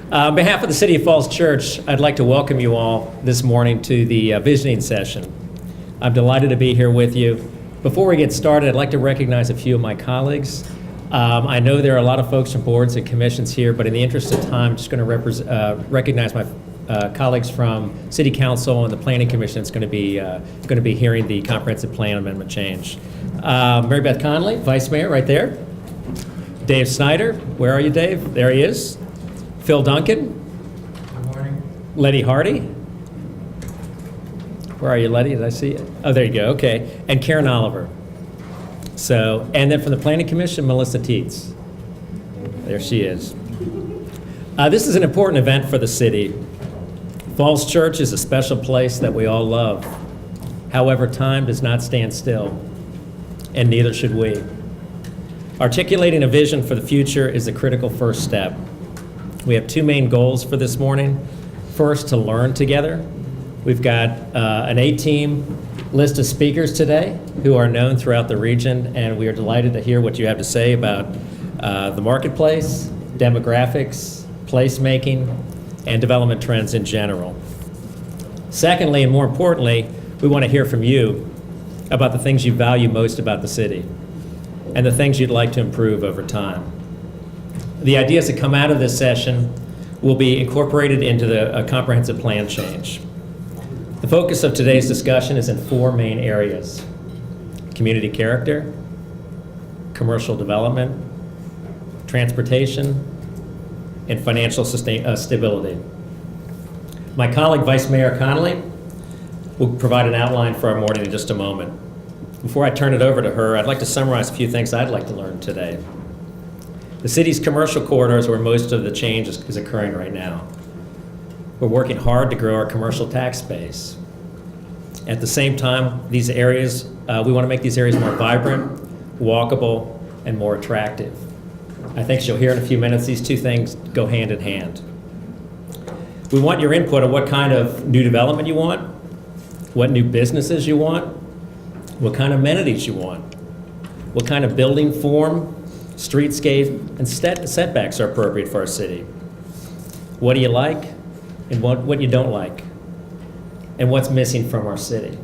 On behalf of the City of Falls Church, I'd like to welcome you all this morning to the visioning session. I'm delighted to be here with you. Before we get started, I'd like to recognize a few of my colleagues. I know there are a lot of folks from boards and commissions here, but in the interest of time, I'm just going to recognize my colleagues from City Council and the Planning Commission that's going to be hearing the Comprehensive Plan Amendment change. Mary Beth Conley, Vice Mayor, right there. Dave Snyder, where are you, Dave? There he is. Phil Duncan. Good morning. Letty Hardy. Where are you, Letty? Did I see it? Oh, there you go. Okay. And Karen Oliver. So, and then from the Planning Commission, Melissa Teets. There she is. This is an important event for the city. Falls Church is a special place that we all love. However, time does not stand still, and neither should we. Articulating a vision for the future is a critical first step. We have two main goals for this morning. First, to learn together. We've got an A-team list of speakers today who are known throughout the region, and we are delighted to hear what you have to say about the marketplace, demographics, placemaking, and development trends in general. Secondly, and more importantly, we want to hear from you about the things you value most about the city and the things you'd like to improve over time. The ideas that come out of this session will be incorporated into the comprehensive plan change. The focus of today's discussion is in four main areas: community character, commercial development, transportation, and financial stability. My colleague, Vice Mayor Connolly, will provide an outline for our morning in just a moment. Before I turn it over to her, I'd like to summarize a few things I'd like to learn today. The city's commercial corridors, where most of the change is occurring right now. We're working hard to grow our commercial tax base. At the same time, these areas, we want to make these areas more vibrant, walkable, and more attractive. I think you'll hear in a few minutes these two things go hand in hand. We want your input on what kind of new development you want, what new businesses you want, what kind of amenities you want, what kind of building form, streetscape, and setbacks are appropriate for our city. What do you like and what you don't like, and what's missing from our city.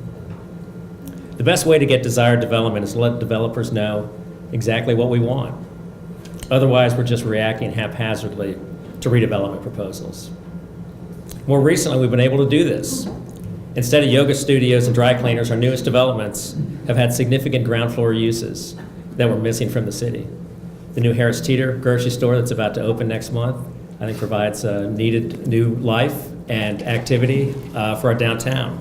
The best way to get desired development is to let developers know exactly what we want. Otherwise, we're just reacting haphazardly to redevelopment proposals. More recently, we've been able to do this. Instead of yoga studios and dry cleaners, our newest developments have had significant ground floor uses that were missing from the city. The new Harris Teeter grocery store that's about to open next month, I think, provides a needed new life and activity for our downtown.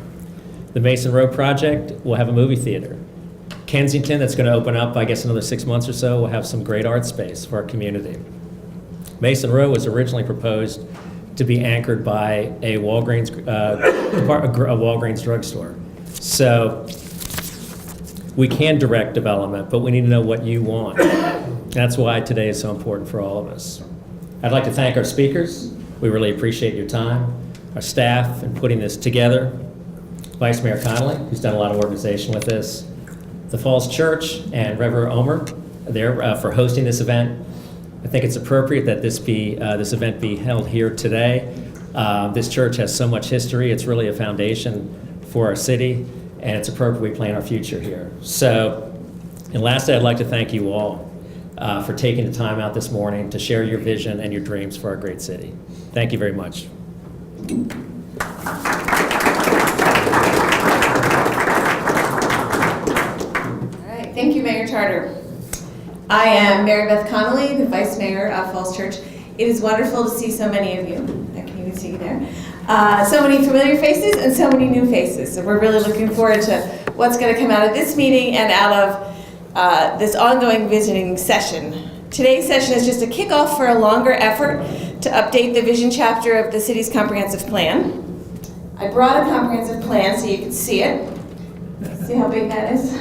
The Mason Row project will have a movie theater. Kensington, that's going to open up, I guess, another 6 months or so, will have some great art space for our community. Mason Row was originally proposed to be anchored by a Walgreens drugstore. So we can direct development, but we need to know what you want. That's why today is so important for all of us. I'd like to thank our speakers. We really appreciate your time. Our staff in putting this together. Vice Mayor Connolly, who's done a lot of organization with this. The Falls Church and Reverend Omer there for hosting this event. I think it's appropriate that this event be held here today. This church has so much history. It's really a foundation for our city, and it's appropriate we plan our future here. So, and lastly, I'd like to thank you all for taking the time out this morning to share your vision and your dreams for our great city. Thank you very much. All right, thank you, Mayor Charter. I am Mary Beth Connolly, the Vice Mayor of Falls Church. It is wonderful to see so many of you. I can even see you there. So many familiar faces and so many new faces. So we're really looking forward to what's going to come out of this meeting and out of this ongoing visioning session. Today's session is just a kickoff for a longer effort to update the vision chapter of the city's comprehensive plan. I brought a comprehensive plan so you can see it. See how big that is?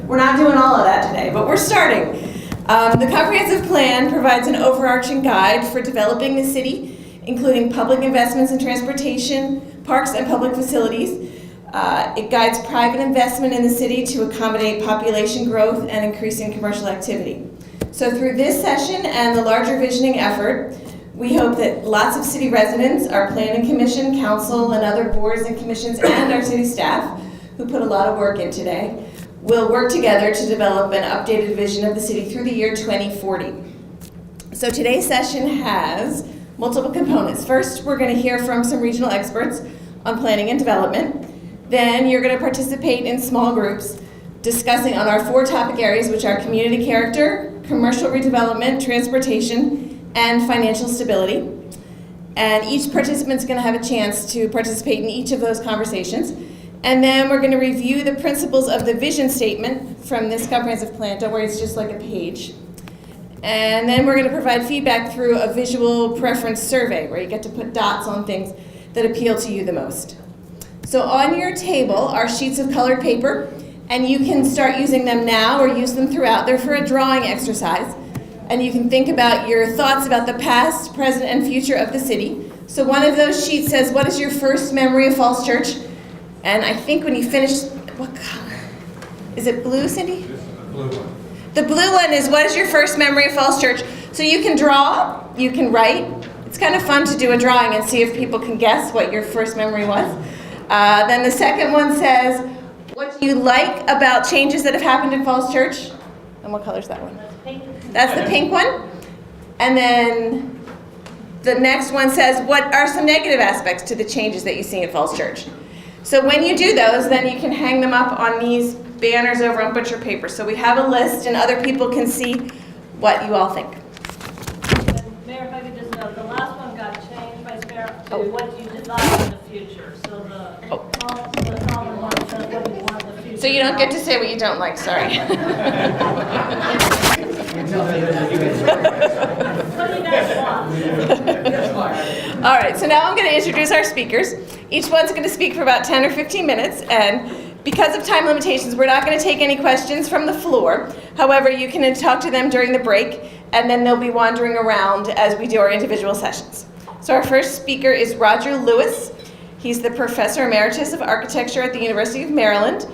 We're not doing all of that today, but we're starting. The comprehensive plan provides an overarching guide for developing the city, including public investments in transportation, parks, and public facilities. It guides private investment in the city to accommodate population growth and increasing commercial activity. So through this session and the larger visioning effort, We hope that lots of city residents, our planning commission, council, and other boards and commissions, and our city staff, who put a lot of work in today, will work together to develop an updated vision of the city through the year 2040. So today's session has multiple components. First, we're going to hear from some regional experts on planning and development. Then you're going to participate in small groups discussing on our 4 topic areas, which are community character, commercial redevelopment, transportation, and financial stability. And each participant's going to have a chance to participate in each of those conversations. And then we're going to review the principles of the vision statement from this comprehensive plan. Don't worry, it's just like a page. And then we're going to provide feedback through a visual preference survey where you get to put dots on things that appeal to you the most. So on your table are sheets of colored paper, and you can start using them now or use them throughout. They're for a drawing exercise. And you can think about your thoughts about the past, present, and future of the city. So one of those sheets says, what is your first memory of Falls Church? And I think when you finish, what color? Is it blue, Cindy? This is the blue one. The blue one is, what is your first memory of Falls Church? So you can draw, you can write. It's kind of fun to do a drawing and see if people can guess what your first memory was. Then the second one says, what do you like about changes that have happened in Falls Church? And what color is that one? That's the pink one. And then the next one says, what are some negative aspects to the changes that you see in Falls Church? So when you do those, then you can hang them up on these banners over on butcher paper. So we have a list and other people can see what you all think. And Mayor, if I could just note, the last one got changed, Vice Mayor, to what you desire in the future. So the column one says what you want in the future. So you don't get to say what you don't like, sorry. What do you guys want? All right, so now I'm going to introduce our speakers. Each one's going to speak for about 10 or 15 minutes, and because of time limitations, we're not going to take any questions from the floor. However, you can talk to them during the break, and then they'll be wandering around as we do our individual sessions. So our first speaker is Roger Lewis. He's the Professor Emeritus of Architecture at the University of Maryland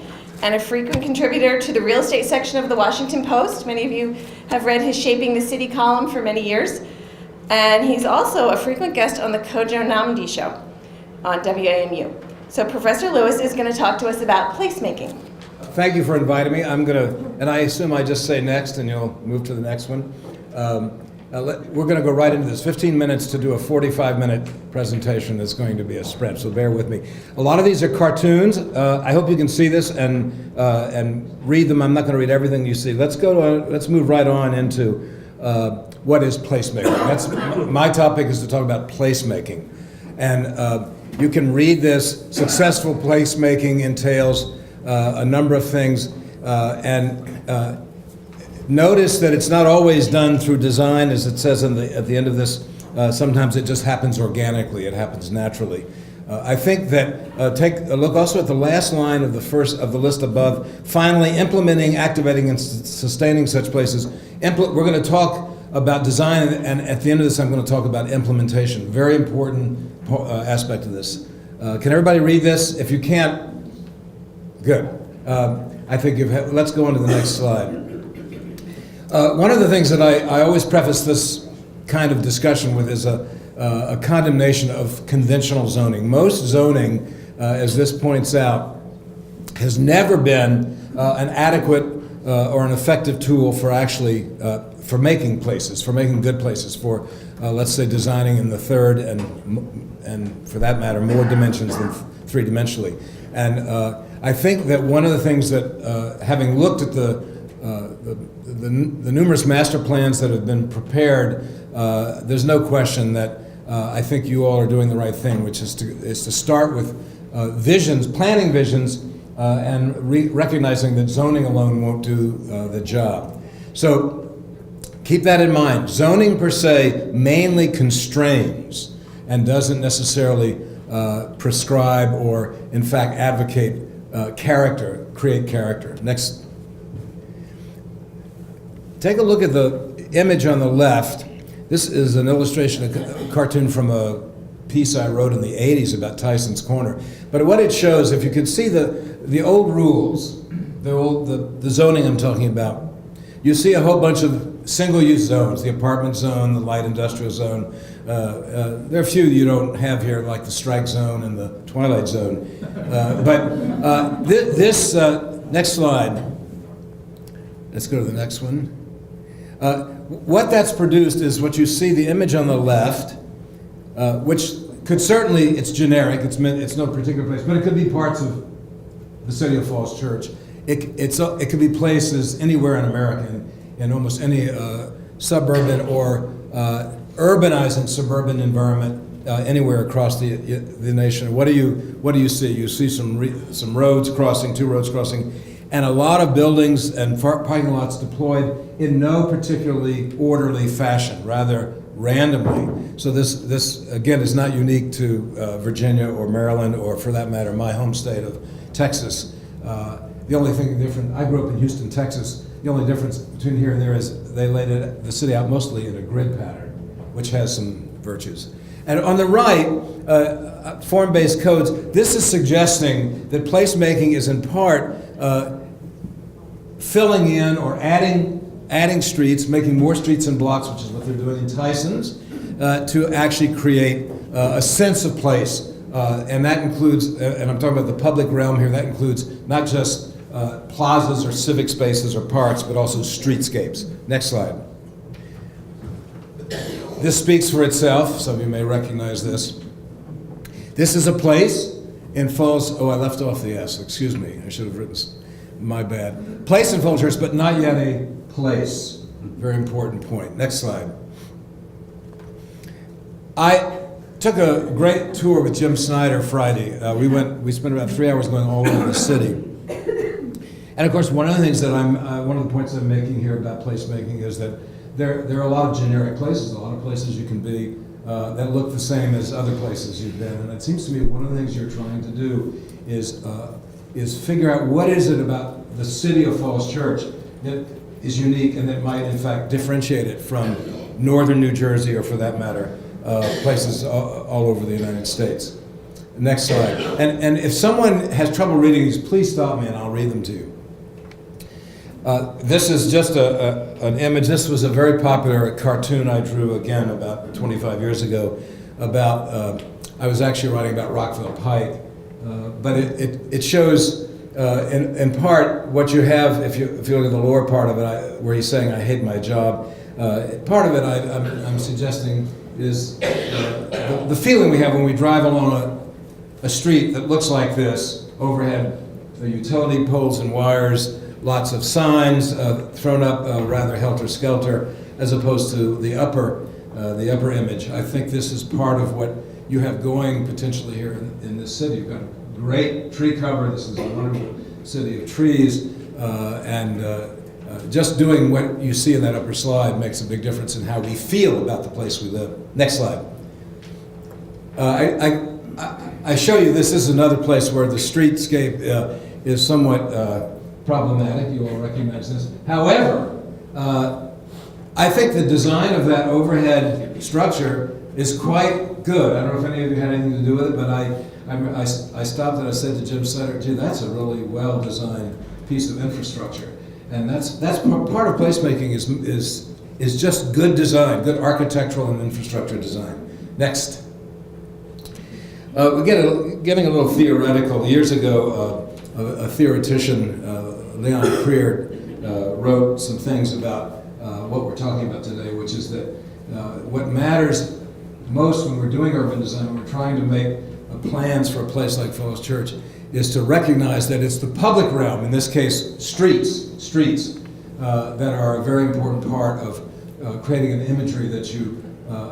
and a frequent contributor to the real estate section of the Washington Post. Many of you have read his Shaping the City column for many years. And he's also a frequent guest on the Kojo Namdi show on WAMU. So Professor Lewis is going to talk to us about placemaking. Thank you for inviting me. And I assume I just say next and you'll move to the next one. We're going to go right into this. 15 minutes to do a 45-minute presentation that's going to be a sprint, so bear with me. A lot of these are cartoons. I hope you can see this and read them. I'm not going to read everything you see. Let's move right on into what is placemaking. My topic is to talk about placemaking. And you can read this. Successful placemaking entails a number of things. Notice that it's not always done through design, as it says at the end of this. Sometimes it just happens organically. It happens naturally. I think that take a look also at the last line of the list above. Finally, implementing, activating, and sustaining such places. We're going to talk about design, and at the end of this, I'm going to talk about implementation. Very important aspect of this. Can everybody read this? If you can't, good. I think let's go on to the next slide. One of the things that I always preface this kind of discussion with is a condemnation of conventional zoning. Most zoning, as this points out, has never been an adequate or an effective tool for actually for making places, for making good places, for let's say designing in the third and for that matter more dimensions than three-dimensionally. And I think that one of the things that having looked at the numerous master plans that have been prepared, there's no question that I think you all are doing the right thing, which is to start with visions, planning visions, and recognizing that zoning alone won't do the job. So keep that in mind. Zoning per se mainly constrains and doesn't necessarily prescribe or, in fact, advocate character, create character. Next. Take a look at the image on the left. This is an illustration, a cartoon from a piece I wrote in the 80s about Tyson's Corner. But what it shows, if you could see the old rules, the zoning I'm talking about, you see a whole bunch of single-use zones, the apartment zone, the light industrial zone. There are a few you don't have here, like the strike zone and the twilight zone. This next slide, let's go to the next one. What that's produced is what you see, the image on the left, which could certainly, it's generic, it's no particular place, but it could be parts of the City of Falls Church. It could be places anywhere in America, in almost any suburban or urbanized and suburban environment anywhere across the nation. What do you see? You see some roads crossing, two roads crossing, and a lot of buildings and parking lots deployed in no particularly orderly fashion, rather randomly. So this again is not unique to Virginia or Maryland, or for that matter, my home state of Texas. The only thing different, I grew up in Houston, Texas. The only difference between here and there is they laid the city out mostly in a grid pattern, which has some virtues. And on the right, form-based codes, this is suggesting that placemaking is in part filling in or adding streets, making more streets and blocks, which is what they're doing in Tyson's, to actually create a sense of place. And that includes, and I'm talking about the public realm here, that includes not just plazas or civic spaces or parks, but also streetscapes. Next slide. This speaks for itself. Some of you may recognize this. This is a place in Falls, I left off the S, excuse me. I should have written, my bad. Place in Falls Church, but not yet a place. Very important point. Next slide. I took a great tour with Jim Snyder Friday. We spent about 3 hours going all over the city. And of course, one of the things that one of the points I'm making here about placemaking is that there are a lot of generic places, a lot of places you can be that look the same as other places you've been. And it seems to me one of the things you're trying to do is figure out what is it about the City of Falls Church that is unique and that might in fact differentiate it from northern New Jersey, or for that matter, places all over the United States. Next slide. And if someone has trouble reading these, please stop me and I'll read them to you. This is just an image. This was a very popular cartoon I drew, again, about 25 years ago, about, I was actually writing about Rockville Pike, but it shows, in part, what you have, if you look at the lower part of it, where he's saying, I hate my job. Part of it, I'm suggesting, is the feeling we have when we drive along a street that looks like this, overhead utility poles and wires, lots of signs thrown up rather helter-skelter, as opposed to the upper image. I think this is part of what you have going potentially here in this city. You've got great tree cover. This is a wonderful city of trees, and just doing what you see in that upper slide makes a big difference in how we feel about the place we live. Next slide. I show you this is another place where the streetscape is somewhat problematic. You all recognize this. However, I think the design of that overhead structure is quite good. I don't know if any of you had anything to do with it, but I stopped and I said to Jim Sutter, gee, that's a really well-designed piece of infrastructure. And that's part of placemaking is just good design, good architectural and infrastructure design. Next. We're getting a little theoretical. Years ago, a theoretician, Leon Creer, wrote some things about what we're talking about today, which is that what matters most when we're doing urban design, when we're trying to make plans for a place like Falls Church, is to recognize that it's the public realm, in this case streets, that are a very important part of creating an imagery that you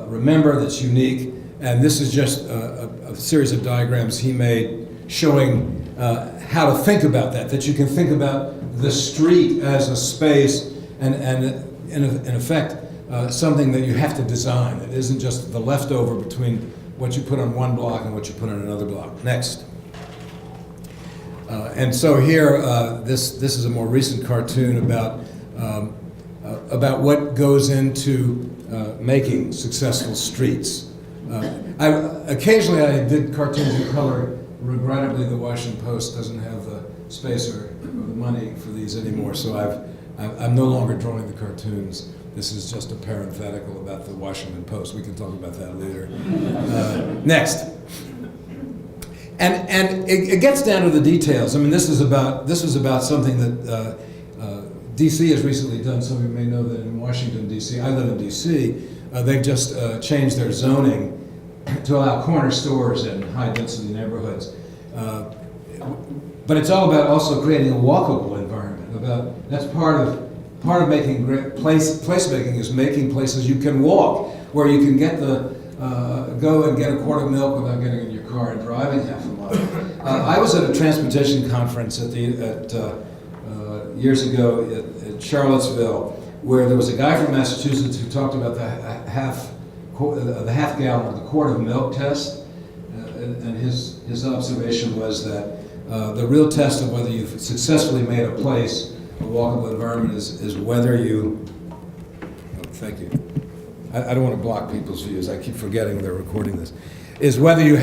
remember, that's unique. And this is just a series of diagrams he made showing how to think about that you can think about the street as a space and in effect, something that you have to design. It isn't just the leftover between what you put on one block and what you put on another block. Next. And so here, this is a more recent cartoon about what goes into making successful streets. Occasionally I did cartoons in color. Regrettably, the Washington Post doesn't have the space or the money for these anymore, so I'm no longer drawing the cartoons. This is just a parenthetical about the Washington Post. We can talk about that later. Next. And it gets down to the details. I mean, this was about something that D.C. has recently done. Some of you may know that in Washington, D.C., I live in D.C., they've just changed their zoning to allow corner stores in high-density neighborhoods. But it's all about also creating a walkable environment. That's part of making great placemaking is making places you can walk, where you can get go and get a quart of milk without getting in your car and driving half a mile. I was at a transportation conference years ago at Charlottesville, where there was a guy from Massachusetts who talked about the half gallon or the quart of milk test, and his observation was that the real test of whether you've successfully made a place a walkable environment is whether you. Oh, thank you. I don't want to block people's views. I keep forgetting they're recording this. Is whether you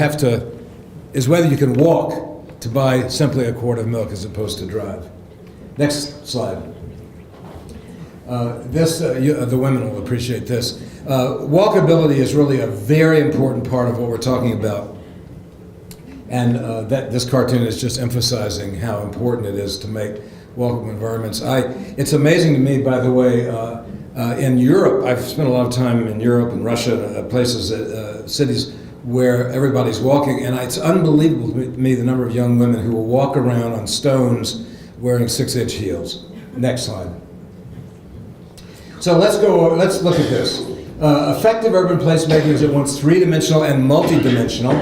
can walk to buy simply a quart of milk as opposed to drive. Next slide. The women will appreciate this. Walkability is really a very important part of what we're talking about. And that this cartoon is just emphasizing how important it is to make walkable environments. It's amazing to me, by the way, in Europe, I've spent a lot of time in Europe and Russia, places, cities where everybody's walking, and it's unbelievable to me the number of young women who will walk around on stones wearing 6-inch heels. Next slide. So let's look at this. Effective urban placemaking is at once three-dimensional and multi-dimensional,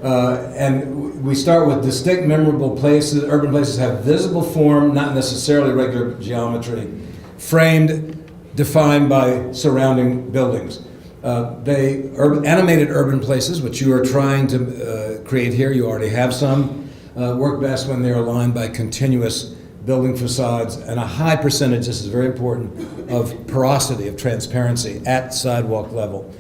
and we start with distinct, memorable places. Urban places have visible form, not necessarily regular geometry, framed, defined by surrounding buildings. Animated urban places, which you are trying to create here, you already have some, work best when they're aligned by continuous building facades and a high percentage, this is very important, of porosity, of transparency at sidewalk level.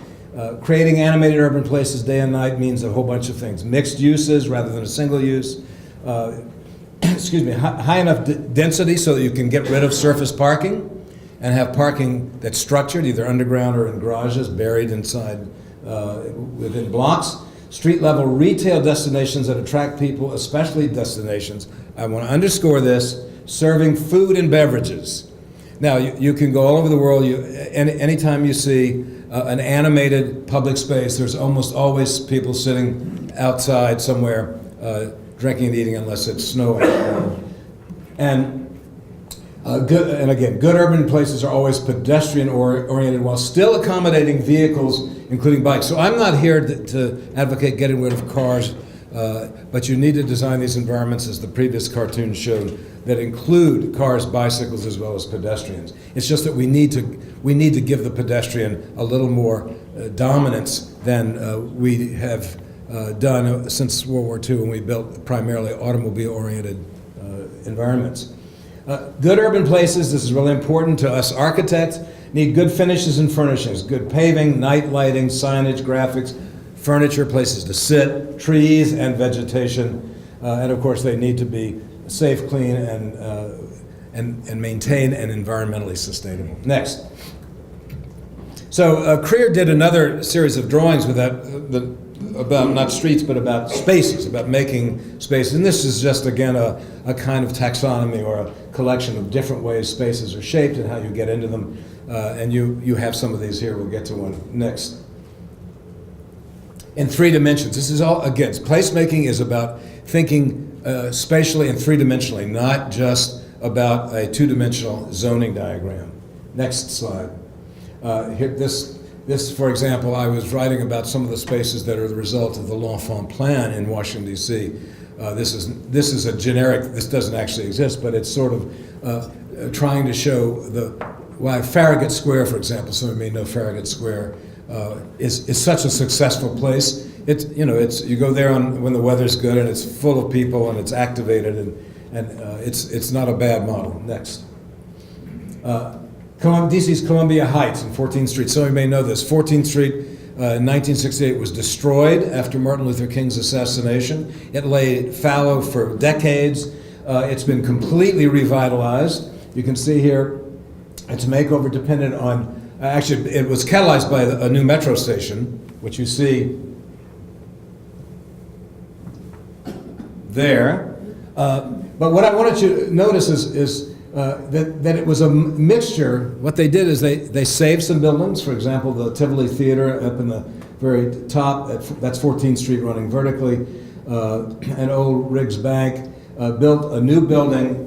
Creating animated urban places day and night means a whole bunch of things. Mixed uses rather than a single use. High enough density so that you can get rid of surface parking and have parking that's structured, either underground or in garages, buried inside within blocks. Street-level retail destinations that attract people, especially destinations, I want to underscore this, serving food and beverages. Now, you can go all over the world. Anytime you see an animated public space, there's almost always people sitting outside somewhere drinking and eating unless it's snowing. Good urban places are always pedestrian-oriented while still accommodating vehicles, including bikes. So I'm not here to advocate getting rid of cars, but you need to design these environments, as the previous cartoon showed, that include cars, bicycles, as well as pedestrians. It's just that we need to give the pedestrian a little more dominance than we have done since World War II, when we built primarily automobile-oriented environments. Good urban places, this is really important to us architects, need good finishes and furnishings, good paving, night lighting, signage, graphics, furniture, places to sit, trees and vegetation, and of course they need to be safe, clean, and maintained and environmentally sustainable. Next. So Creer did another series of drawings with about not streets, but about spaces, about making spaces. And this is just, again, a kind of taxonomy or a collection of different ways spaces are shaped and how you get into them. And you have some of these here. We'll get to one next. In 3 dimensions. This is all, again, placemaking is about thinking spatially and 3-dimensionally, not just about a 2-dimensional zoning diagram. Next slide. This, for example, I was writing about some of the spaces that are the result of the L'Enfant Plan in Washington, D.C. This is a generic, this doesn't actually exist, but it's sort of trying to show why Farragut Square, for example, some of you may know Farragut Square, is such a successful place. You go there when the weather's good and it's full of people and it's activated and it's not a bad model. Next. DC's Columbia Heights and 14th Street. Some of you may know this. 14th Street in 1968 was destroyed after Martin Luther King's assassination. It lay fallow for decades. It's been completely revitalized. You can see here Its makeover depended on, actually, it was catalyzed by a new metro station, which you see there. But what I wanted you to notice is that it was a mixture. What they did is they saved some buildings. For example, the Tivoli Theater up in the very top, that's 14th Street running vertically, and old Riggs Bank, built a new building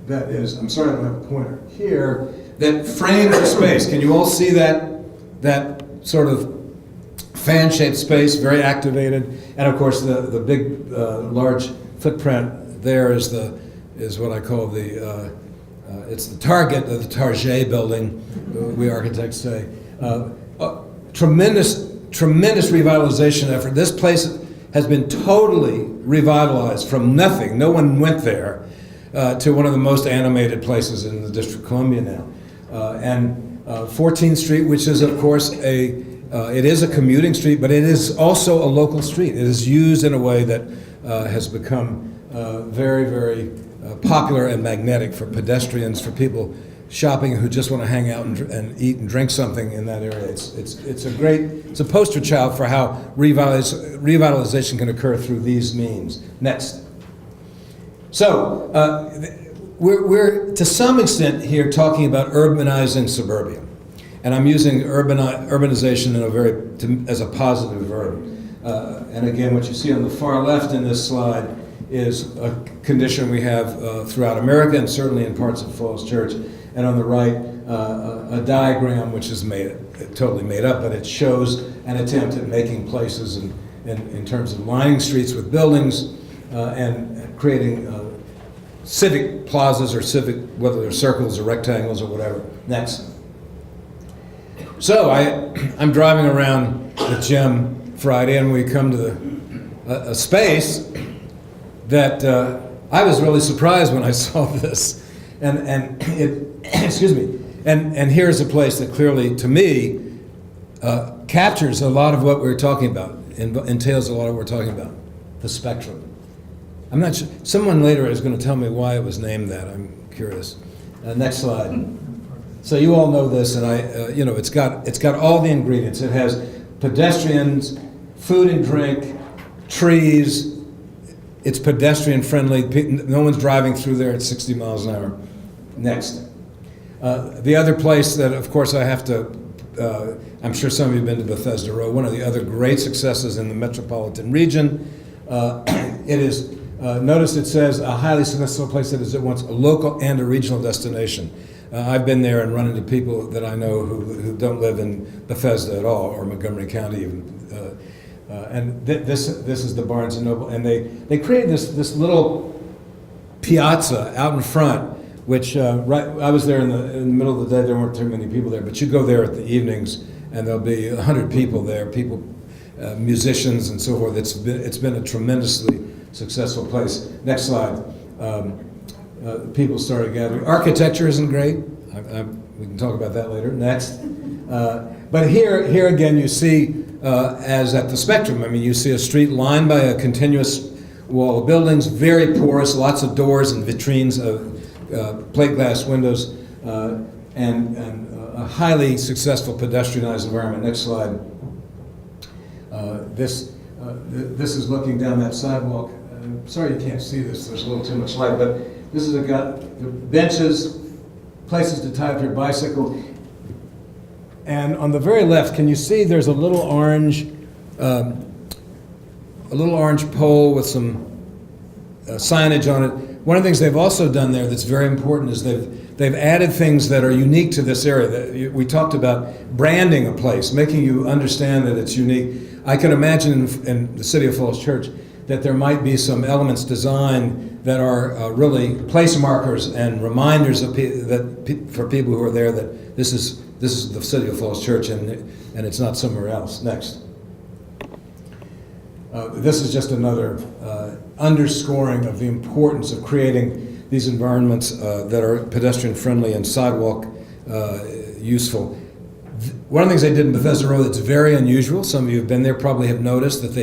that is, I'm sorry I don't have a pointer here, that frames the space. Can you all see that sort of fan-shaped space, very activated? And of course, the big, large footprint there is what I call it's the target of the Target building, we architects say. Tremendous revitalization effort. This place has been totally revitalized from nothing. No one went there to one of the most animated places in the District of Columbia now. And 14th Street, which is of course it is a commuting street, but it is also a local street. It is used in a way that has become very, very popular and magnetic for pedestrians, for people shopping who just want to hang out and eat and drink something in that area. It's a poster child for how revitalization can occur through these means. Next. So we're to some extent here talking about urbanizing suburbia, and I'm using urbanization as a positive verb. And again, what you see on the far left in this slide is a condition we have throughout America and certainly in parts of Falls Church. And on the right, a diagram which is totally made up, but it shows an attempt at making places in terms of lining streets with buildings and creating civic plazas or whether they're circles or rectangles or whatever. Next. So I'm driving around with Jim Friday, and we come to a space that I was really surprised when I saw this, and it excuse me, and here's a place that clearly, to me, captures a lot of what we're talking about, entails a lot of what we're talking about, the Spectrum. I'm not sure. Someone later is going to tell me why it was named that. I'm curious. Next slide. So you all know this, and it's got all the ingredients. It has pedestrians, food and drink, trees. It's pedestrian friendly. No one's driving through there at 60 miles an hour. Next. The other place that, of course, I have to, I'm sure some of you have been to Bethesda Row, one of the other great successes in the metropolitan region. It is, notice it says, a highly successful place that is at once a local and a regional destination. I've been there and run into people that I know who don't live in Bethesda at all, or Montgomery County even. And this is the Barnes & Noble, and they created this little piazza out in front, which I was there in the middle of the day. There weren't too many people there, but you go there at the evenings, and there'll be 100 people there, musicians and so forth. It's been a tremendously successful place. Next slide. People started gathering. Architecture isn't great. We can talk about that later. Next. But here again, you see, as at the Spectrum, I mean, you see a street lined by a continuous wall of buildings, very porous, lots of doors and vitrines of plate glass windows, and a highly successful pedestrianized environment. Next slide. This is looking down that sidewalk. I'm sorry you can't see this. There's a little too much light, but this is benches, places to tie up your bicycle. And on the very left, can you see there's a little orange pole with some signage on it. One of the things they've also done there that's very important is they've added things that are unique to this area. We talked about branding a place, making you understand that it's unique. I can imagine in the city of Falls Church that there might be some elements designed that are really place markers and reminders of for people who are there that this is the city of Falls Church and it's not somewhere else. Next. This is just another underscoring of the importance of creating these environments that are pedestrian friendly and sidewalk useful. One of the things they did in Bethesda Row that's very unusual, some of you have been there probably have noticed that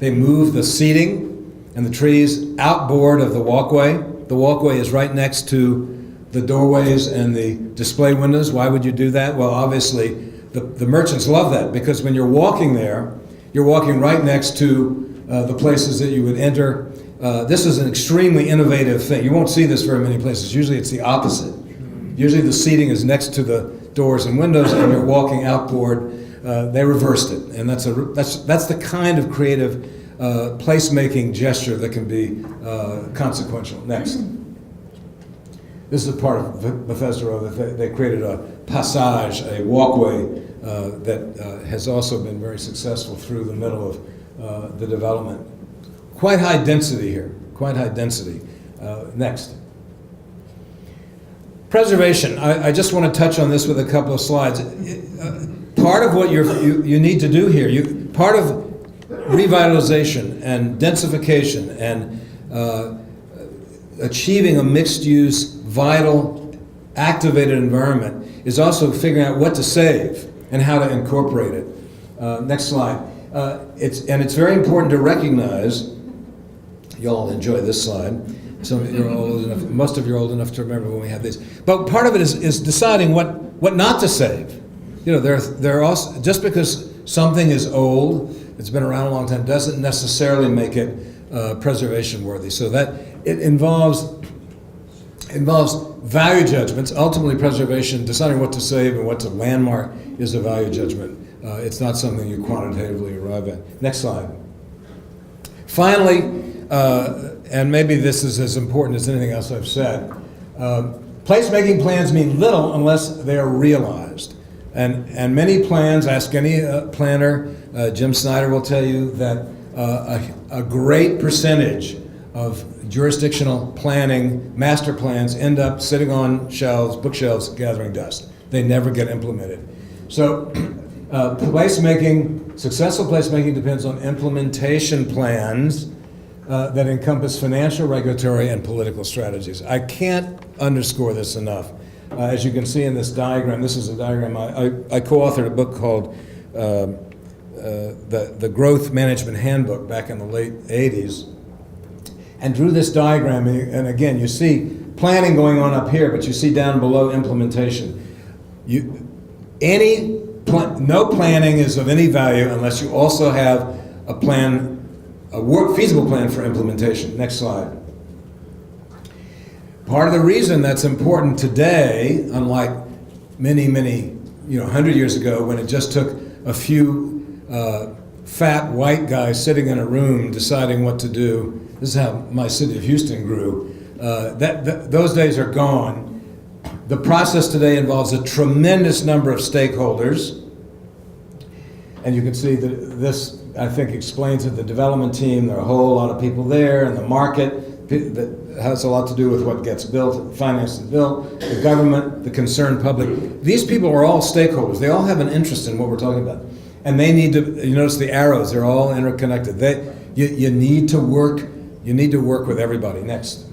they moved the seating and the trees outboard of the walkway. The walkway is right next to the doorways and the display windows. Why would you do that? Well, obviously, the merchants love that, because when you're walking there, you're walking right next to the places that you would enter. This is an extremely innovative thing. You won't see this very many places. Usually it's the opposite. Usually the seating is next to the doors and windows, and you're walking outboard. They reversed it, and that's the kind of creative placemaking gesture that can be consequential. Next. This is a part of Bethesda Road that they created a passage, a walkway that has also been very successful through the middle of the development. Quite high density here, quite high density. Next. Preservation. I just want to touch on this with a couple of slides. Part of what you need to do here, part of revitalization and densification and achieving a mixed-use, vital, activated environment is also figuring out what to save and how to incorporate it. Next slide. It's very important to recognize, y'all enjoy this slide. Some of you are old enough, most of you are old enough to remember when we had these. But part of it is deciding what not to save. You know, there are also, just because something is old, it's been around a long time, doesn't necessarily make it preservation worthy. So that it involves value judgments. Ultimately, preservation, deciding what to save and what to landmark, is a value judgment. It's not something you quantitatively arrive at. Next slide. Finally, and maybe this is as important as anything else I've said, placemaking plans mean little unless they are realized. And many plans, ask any planner, Jim Snyder will tell you that a great percentage of jurisdictional planning, master plans, end up sitting on shelves, bookshelves, gathering dust. They never get implemented. So placemaking, successful placemaking depends on implementation plans that encompass financial, regulatory, and political strategies. I can't underscore this enough. As you can see in this diagram, this is a diagram, I co-authored a book called the Growth Management Handbook back in the late 80s, and drew this diagram, and again, you see planning going on up here, but you see down below implementation. No planning is of any value unless you also have a plan, a feasible plan for implementation. Next slide. Part of the reason that's important today, unlike many, 100 years ago, when it just took a few fat white guys sitting in a room deciding what to do. This is how my city of Houston grew. Those days are gone. The process today involves a tremendous number of stakeholders. And you can see that this, I think, explains it. The development team, there are a whole lot of people there, and the market that has a lot to do with what gets built, financed and built, the government, the concerned public. These people are all stakeholders. They all have an interest in what we're talking about. And they need to, you notice the arrows, they're all interconnected. You need to work with everybody. Next.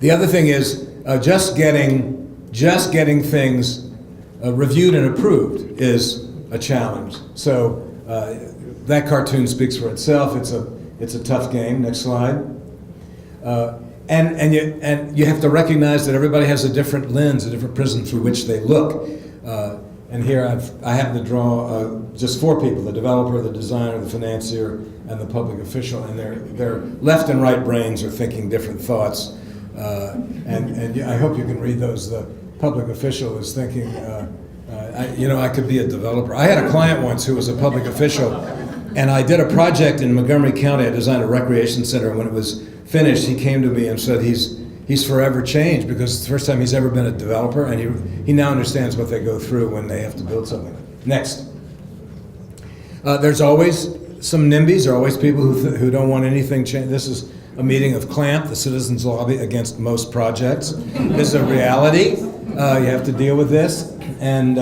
The other thing is just getting things reviewed and approved is a challenge. So that cartoon speaks for itself. It's a tough game. Next slide. And you have to recognize that everybody has a different lens, a different prism through which they look. And here I happen to draw just four people: the developer, the designer, the financier, and the public official. And their left and right brains are thinking different thoughts. And I hope you can read those. The public official is thinking, I could be a developer. I had a client once who was a public official, and I did a project in Montgomery County. I designed a recreation center, and when it was finished, he came to me and said he's forever changed because it's the first time he's ever been a developer, and he now understands what they go through when they have to build something. Next. There's always some NIMBYs. There are always people who don't want anything changed. This is a meeting of CLAMP, the Citizens Lobby Against Most Projects. This is a reality. You have to deal with this. And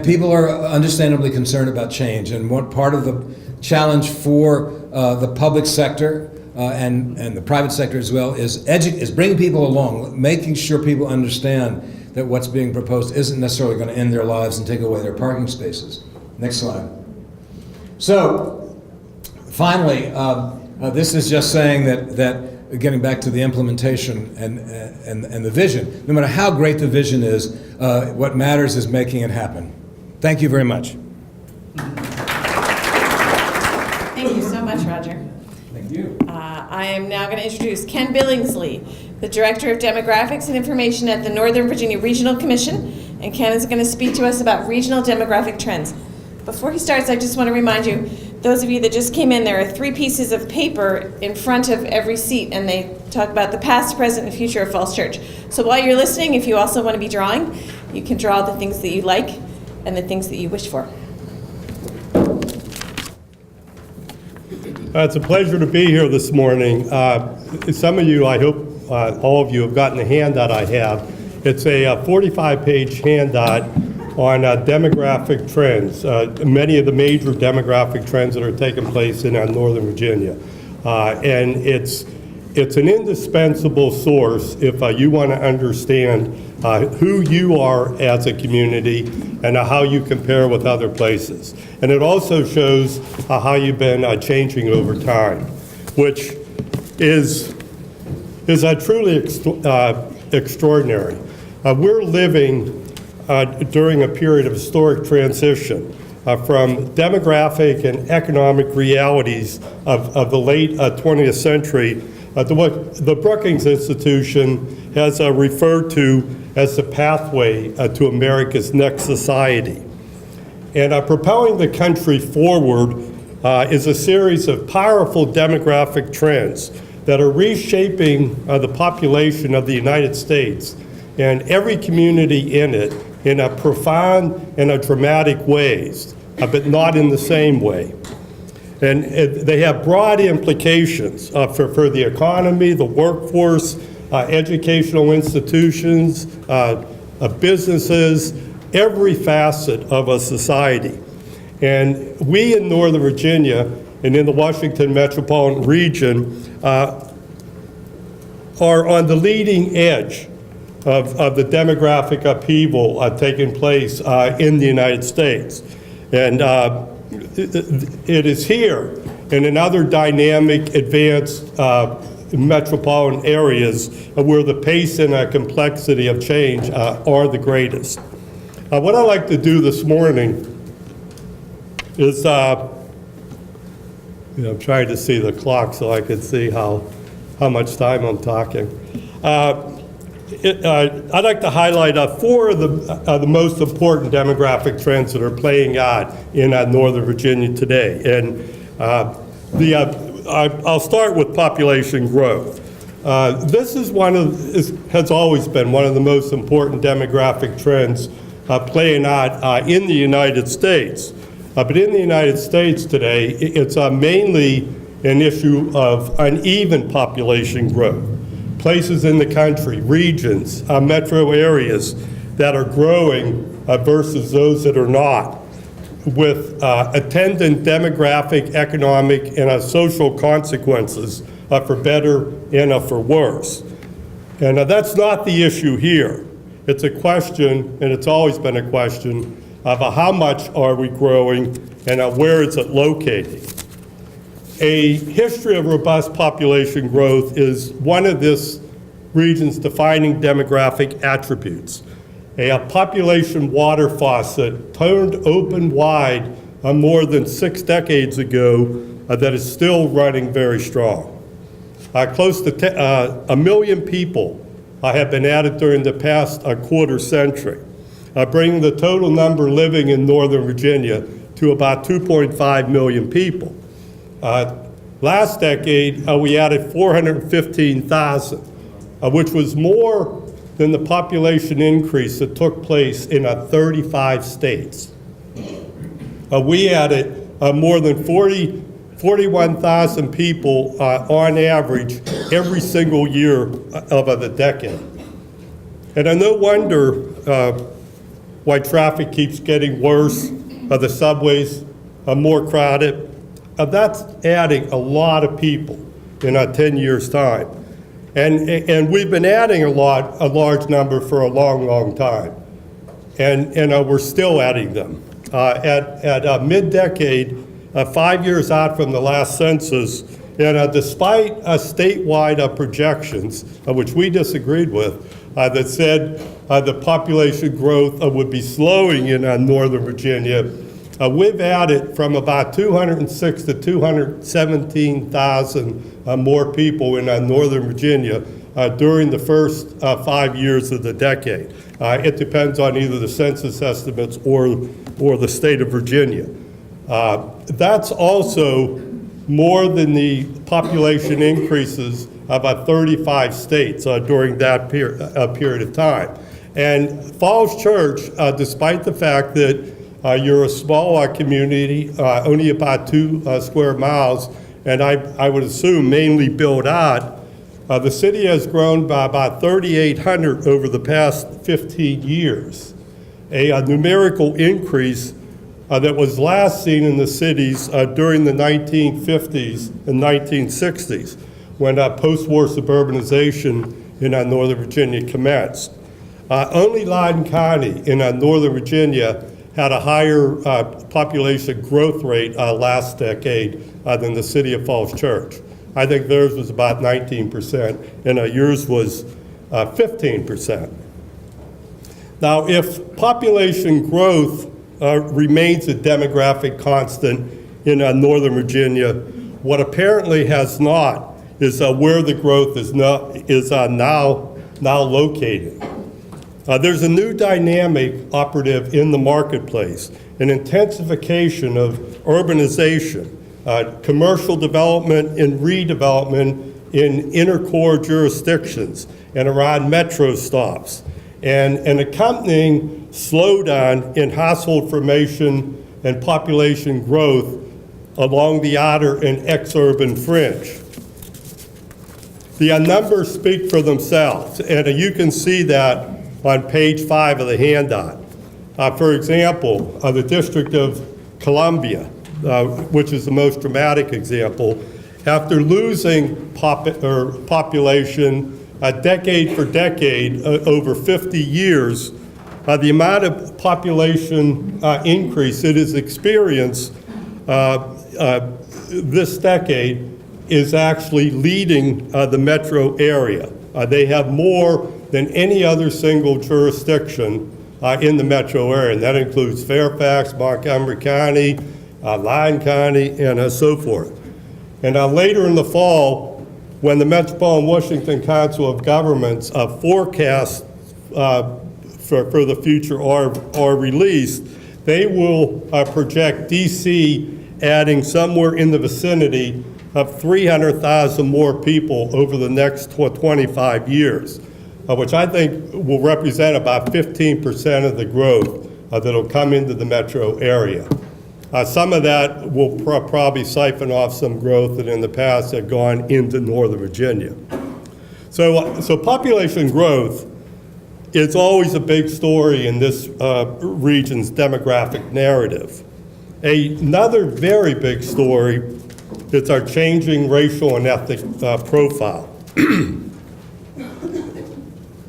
people are understandably concerned about change. And what part of the challenge for the public sector and the private sector as well is bringing people along, making sure people understand that what's being proposed isn't necessarily going to end their lives and take away their parking spaces. Next slide. So, finally, this is just saying that getting back to the implementation and the vision. No matter how great the vision is, what matters is making it happen. Thank you very much. Thank you so much, Roger. Thank you. I am now going to introduce Ken Billingsley, the Director of Demographics and Information at the Northern Virginia Regional Commission, and Ken is going to speak to us about regional demographic trends. Before he starts, I just want to remind you, those of you that just came in, there are 3 pieces of paper in front of every seat, and they talk about the past, present, and future of Falls Church. So while you're listening, if you also want to be drawing, you can draw the things that you like and the things that you wish for. It's a pleasure to be here this morning. Some of you, I hope all of you have gotten the handout I have. It's a 45-page handout on demographic trends, many of the major demographic trends that are taking place in Northern Virginia. And it's an indispensable source if you want to understand who you are as a community and how you compare with other places. And it also shows how you've been changing over time, which is truly extraordinary. We're living during a period of historic transition from demographic and economic realities of the late 20th century to what the Brookings Institution has referred to as the pathway to America's next society. And propelling the country forward is a series of powerful demographic trends that are reshaping the population of the United States and every community in it in a profound and a dramatic ways, but not in the same way. And they have broad implications for the economy, the workforce, educational institutions, businesses, every facet of a society. And we in Northern Virginia and in the Washington metropolitan region are on the leading edge of the demographic upheaval taking place in the United States. And it is here and in other dynamic, advanced metropolitan areas where the pace and complexity of change are the greatest. What I'd like to do this morning is, I'm trying to see the clock so I can see how much time I'm talking. I'd like to highlight 4 of the most important demographic trends that are playing out in Northern Virginia today. And I'll start with population growth. This is has always been one of the most important demographic trends playing out in the United States. But in the United States today, it's mainly an issue of uneven population growth. Places in the country, regions, metro areas that are growing versus those that are not, with attendant demographic, economic, and social consequences for better and for worse. And that's not the issue here. It's a question, and it's always been a question, of how much are we growing and where is it located. A history of robust population growth is one of this region's defining demographic attributes. A population water faucet turned open wide more than 6 decades ago that is still running very strong. Close to 1 million people have been added during the past quarter century, bringing the total number living in Northern Virginia to about 2.5 million people. Last decade, we added 415,000, which was more than the population increase that took place in 35 states. We added more than 41,000 people on average every single year of the decade. And no wonder why traffic keeps getting worse, the subways are more crowded. That's adding a lot of people in 10 years' time. And we've been adding a large number for a long, long time. And we're still adding them. At mid-decade, 5 years out from the last census, And despite statewide projections, which we disagreed with, that said the population growth would be slowing in Northern Virginia, we've added from about 206 to 217,000 more people in Northern Virginia during the first 5 years of the decade. It depends on either the census estimates or the state of Virginia. That's also more than the population increases of about 35 states during that period of time. And Falls Church, despite the fact that you're a small community, only about 2 square miles, and I would assume mainly built out, the city has grown by about 3,800 over the past 15 years, a numerical increase that was last seen in the cities during the 1950s and 1960s, when post-war suburbanization in Northern Virginia commenced. Only Loudoun County in Northern Virginia had a higher population growth rate last decade than the city of Falls Church. I think theirs was about 19%, and yours was 15%. Now, if population growth remains a demographic constant in Northern Virginia, what apparently has not is where the growth is now located. There's a new dynamic operative in the marketplace, an intensification of urbanization, commercial development and redevelopment in inner core jurisdictions and around metro stops, and an accompanying slowdown in household formation and population growth along the outer and exurban fringe. The numbers speak for themselves, and you can see that on page 5 of the handout. For example, the District of Columbia, which is the most dramatic example, after losing population decade for decade over 50 years, the amount of population increase it has experienced this decade is actually leading the metro area. They have more than any other single jurisdiction in the metro area, and that includes Fairfax, Montgomery County, Loudoun County, and so forth. And later in the fall, when the Metropolitan Washington Council of Governments forecasts for the future are released, they will project DC adding somewhere in the vicinity of 300,000 more people over the next 25 years, which I think will represent about 15% of the growth that'll come into the metro area. Some of that will probably siphon off some growth that in the past had gone into Northern Virginia. So population growth is always a big story in this region's demographic narrative. Another very big story is our changing racial and ethnic profile.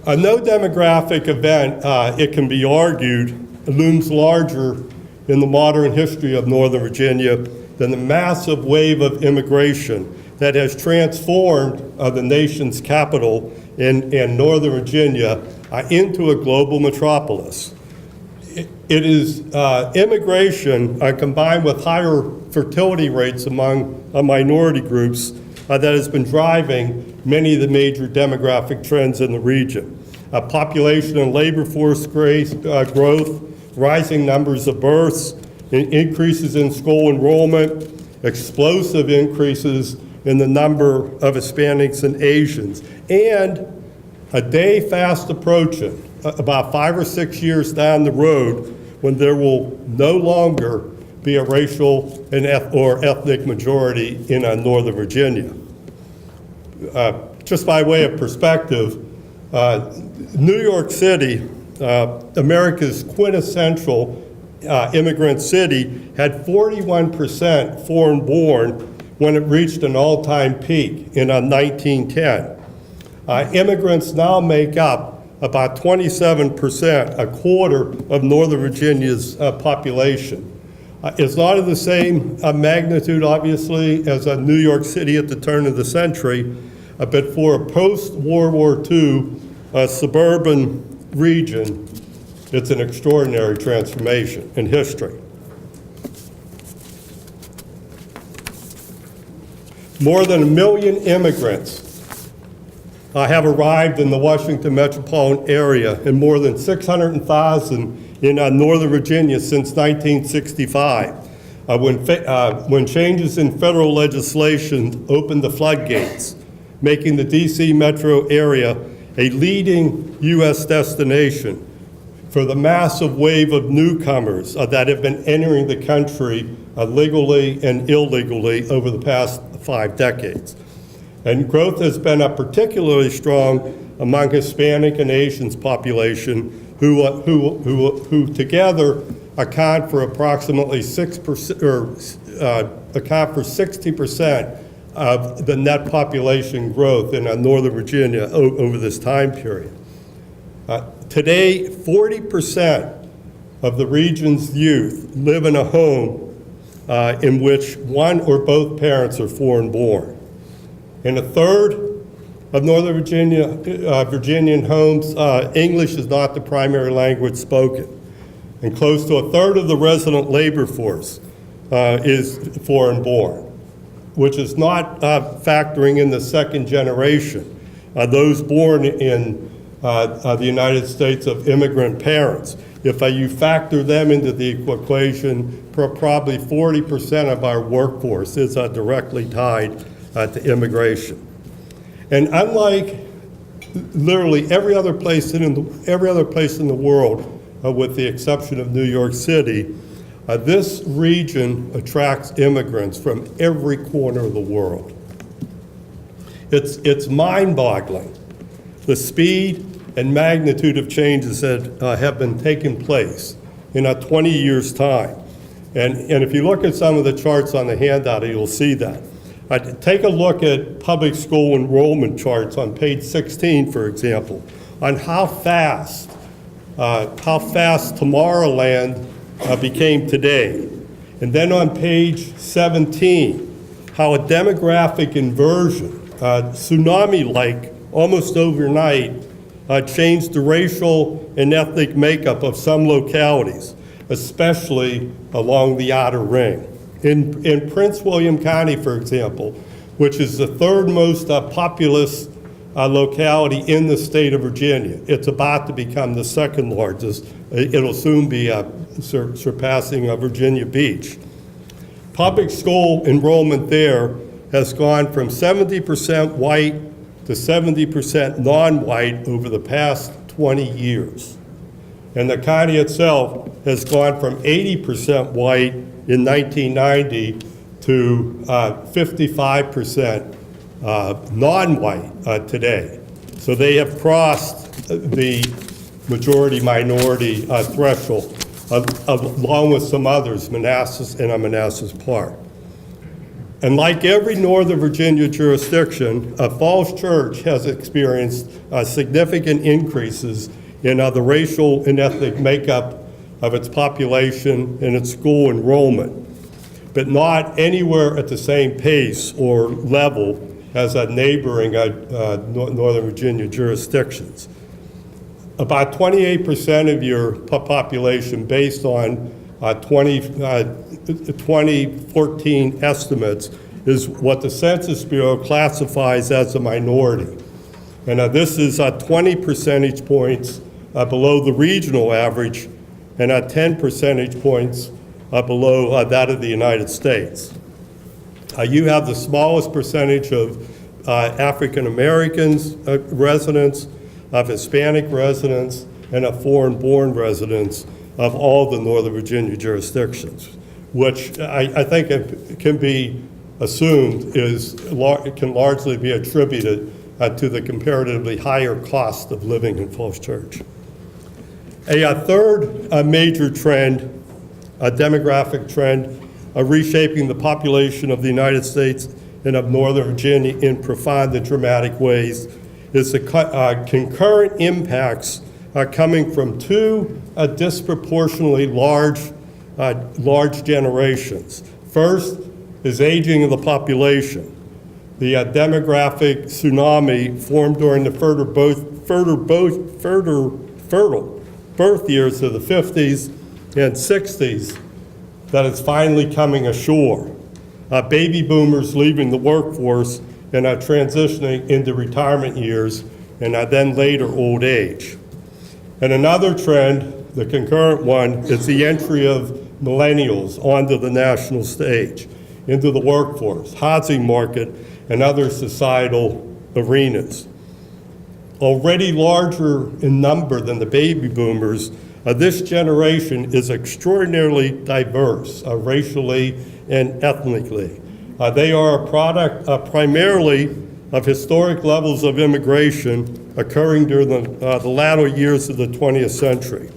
No demographic event, it can be argued, looms larger in the modern history of Northern Virginia than the massive wave of immigration that has transformed the nation's capital in Northern Virginia into a global metropolis. It is immigration combined with higher fertility rates among minority groups that has been driving many of the major demographic trends in the region. Population and labor force growth, rising numbers of births, increases in school enrollment, explosive increases in the number of Hispanics and Asians, and a day fast approaching, about 5 or 6 years down the road, when there will no longer be a racial or ethnic majority in Northern Virginia. Just by way of perspective, New York City, America's quintessential immigrant city, had 41% foreign born when it reached an all-time peak in 1910. Immigrants now make up about 27%, a quarter of Northern Virginia's population. It's not of the same magnitude, obviously, as New York City at the turn of the century, but for a post-World War II suburban region, it's an extraordinary transformation in history. More than 1 million immigrants have arrived in the Washington metropolitan area, and more than 600,000 in Northern Virginia since 1965, when changes in federal legislation opened the floodgates, making the DC metro area a leading U.S. destination for the massive wave of newcomers that have been entering the country legally and illegally over the past 5 decades. And growth has been particularly strong among Hispanic and Asian population who together account for approximately 6% or account for 60% of the net population growth in Northern Virginia over this time period. Today, 40% of the region's youth live in a home in which one or both parents are foreign born. In a third of Northern Virginia, Virginian homes, English is not the primary language spoken. And close to a third of the resident labor force is foreign born, which is not factoring in the second generation, those born in the United States of immigrant parents. If you factor them into the equation, probably 40% of our workforce is directly tied to immigration. And unlike literally every other place in the world, with the exception of New York City, this region attracts immigrants from every corner of the world. It's mind-boggling, the speed and magnitude of changes that have been taking place in 20 years' time. And if you look at some of the charts on the handout, you'll see that. Take a look at public school enrollment charts on page 16, for example, on how fast Tomorrowland became today. And then on page 17, how a demographic inversion, tsunami-like, almost overnight, changed the racial and ethnic makeup of some localities, especially along the outer ring. In Prince William County, for example, which is the third most populous locality in the state of Virginia, it's about to become the second largest. It'll soon be surpassing Virginia Beach. Public school enrollment there has gone from 70% white to 70% non-white over the past 20 years. And the county itself has gone from 80% white in 1990 to 55% non-white today. So they have crossed the majority-minority threshold, along with some others, Manassas and Manassas Park. And like every Northern Virginia jurisdiction, Falls Church has experienced significant increases in the racial and ethnic makeup of its population and its school enrollment, but not anywhere at the same pace or level as neighboring Northern Virginia jurisdictions. About 28% of your population, based on 2014 estimates, is what the Census Bureau classifies as a minority. And this is 20 percentage points below the regional average and 10 percentage points below that of the United States. You have the smallest percentage of African Americans residents, of Hispanic residents, and of foreign-born residents of all the Northern Virginia jurisdictions, which I think it can be assumed can largely be attributed to the comparatively higher cost of living in Falls Church. A third major trend, a demographic trend, reshaping the population of the United States and of Northern Virginia in profound and dramatic ways, is the concurrent impacts coming from two disproportionately large large generations. First is aging of the population. The demographic tsunami formed during the fertile birth years of the 50s and 60s that is finally coming ashore. Baby boomers leaving the workforce and are transitioning into retirement years and then later old age. And another trend, the concurrent one, is the entry of millennials onto the national stage, into the workforce, housing market, and other societal arenas. Already larger in number than the baby boomers, this generation is extraordinarily diverse, racially and ethnically. They are a product primarily of historic levels of immigration occurring during the latter years of the 20th century.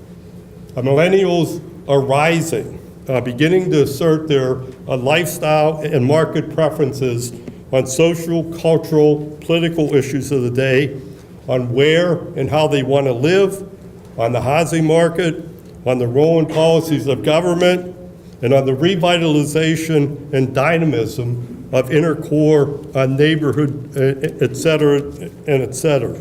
Millennials are rising, beginning to assert their lifestyle and market preferences on social, cultural, political issues of the day, on where and how they want to live, on the housing market, on the role and policies of government, and on the revitalization and dynamism of inner core neighborhood, et cetera, and et cetera.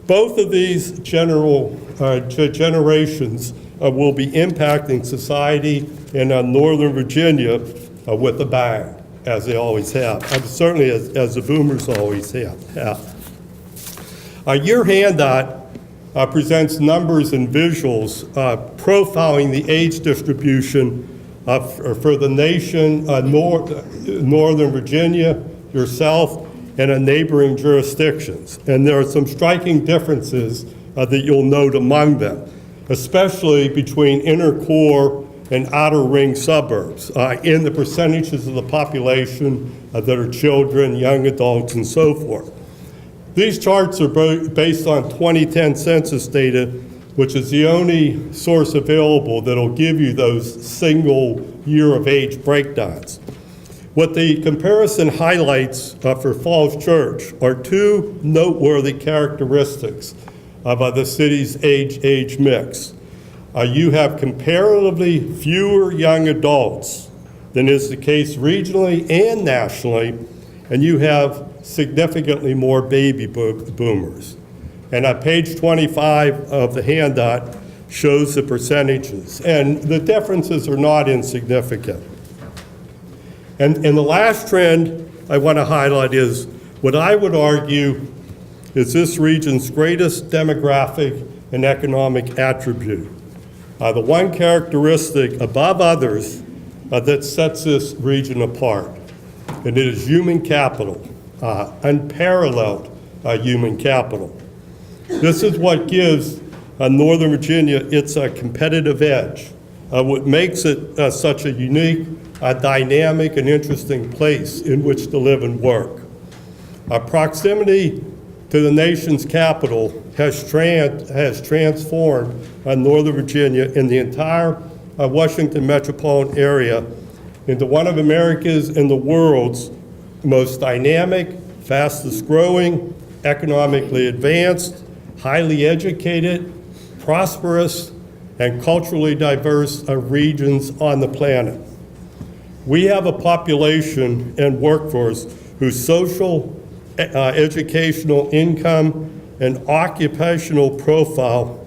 Both of these generations will be impacting society in Northern Virginia with a bang, as they always have, certainly as the boomers always have. Your handout presents numbers and visuals profiling the age distribution for the nation, Northern Virginia, yourself, and neighboring jurisdictions. And there are some striking differences that you'll note among them, especially between inner core and outer ring suburbs in the percentages of the population that are children, young adults, and so forth. These charts are based on 2010 census data, which is the only source available that'll give you those single year of age breakdowns. What the comparison highlights for Falls Church are two noteworthy characteristics of the city's age mix. You have comparatively fewer young adults than is the case regionally and nationally, and you have significantly more baby boomers. And on page 25 of the handout shows the percentages, and the differences are not insignificant. And the last trend I want to highlight is what I would argue is this region's greatest demographic and economic attribute. The one characteristic above others that sets this region apart, and it is human capital, unparalleled human capital. This is what gives Northern Virginia its competitive edge, what makes it such a unique, dynamic, and interesting place in which to live and work. Proximity to the nation's capital has transformed Northern Virginia and the entire Washington metropolitan area into one of America's and the world's most dynamic, fastest growing, economically advanced, highly educated, prosperous, and culturally diverse regions on the planet. We have a population and workforce whose social, educational, income, and occupational profile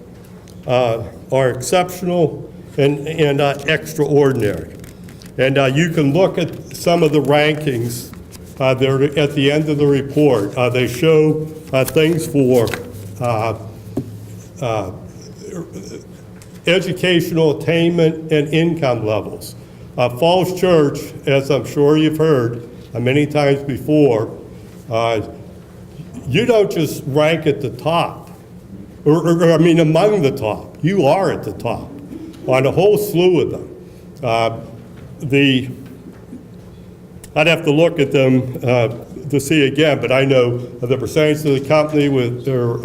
are exceptional and extraordinary. And you can look at some of the rankings they're at the end of the report. They show things for educational attainment and income levels. Falls Church, as I'm sure you've heard many times before, you don't just rank at the top, or among the top. You are at the top on a whole slew of them. I'd have to look at them to see again, but I know the percentage of the company with their,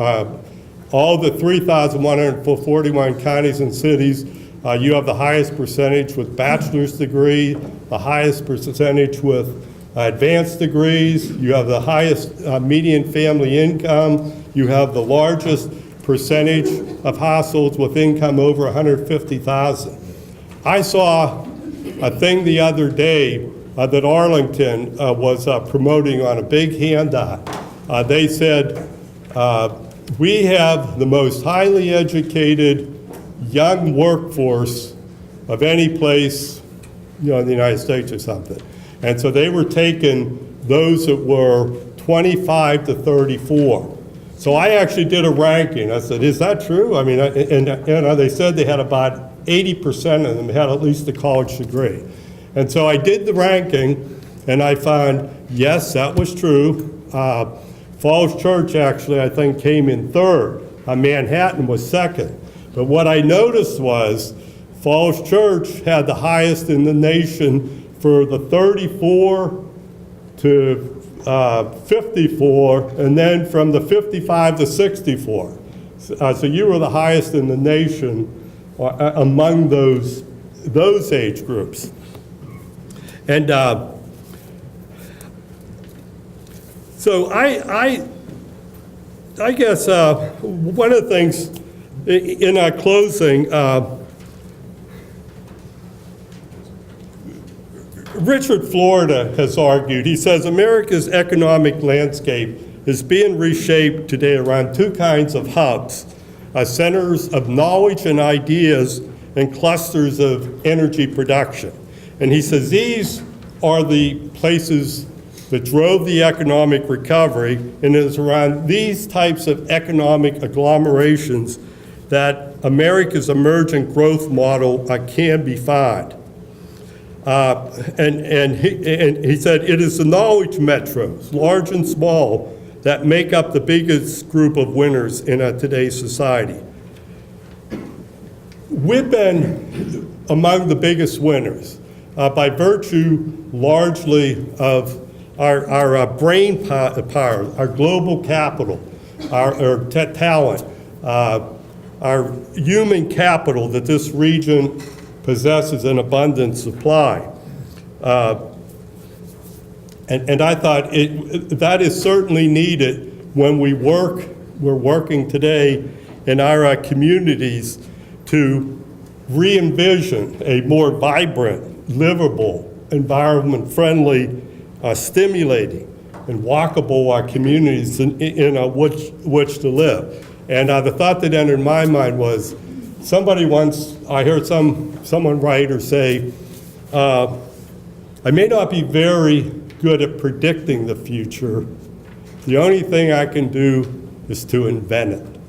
all the 3,141 counties and cities, you have the highest percentage with bachelor's degree, the highest percentage with advanced degrees, you have the highest median family income, you have the largest percentage of households with income over $150,000. I saw a thing the other day that Arlington was promoting on a big handout. They said, we have the most highly educated young workforce of any place, in the United States or something. And so they were taking those that were 25 to 34. So I actually did a ranking. I said, is that true? I mean, they said they had about 80% of them had at least a college degree. And so I did the ranking, and I found, yes, that was true. Falls Church actually, I think, came in third. Manhattan was second. But what I noticed was Falls Church had the highest in the nation for the 34 to 54, and then from the 55 to 64. So you were the highest in the nation among those age groups. And so I guess one of the things in our closing, Richard Florida has argued, he says, America's economic landscape is being reshaped today around two kinds of hubs, centers of knowledge and ideas and clusters of energy production. And he says these are the places that drove the economic recovery, and it is around these types of economic agglomerations that America's emergent growth model can be found. And he said, it is the knowledge metros, large and small, that make up the biggest group of winners in today's society. We've been among the biggest winners by virtue largely of our brain power, our global capital, our talent, our human capital that this region possesses an abundant supply. And I thought that is certainly needed when we're working today in our communities to re-envision a more vibrant, livable, environment-friendly, stimulating, and walkable communities in which to live. And the thought that entered my mind was, somebody once, I heard someone write or say, I may not be very good at predicting the future. The only thing I can do is to invent it.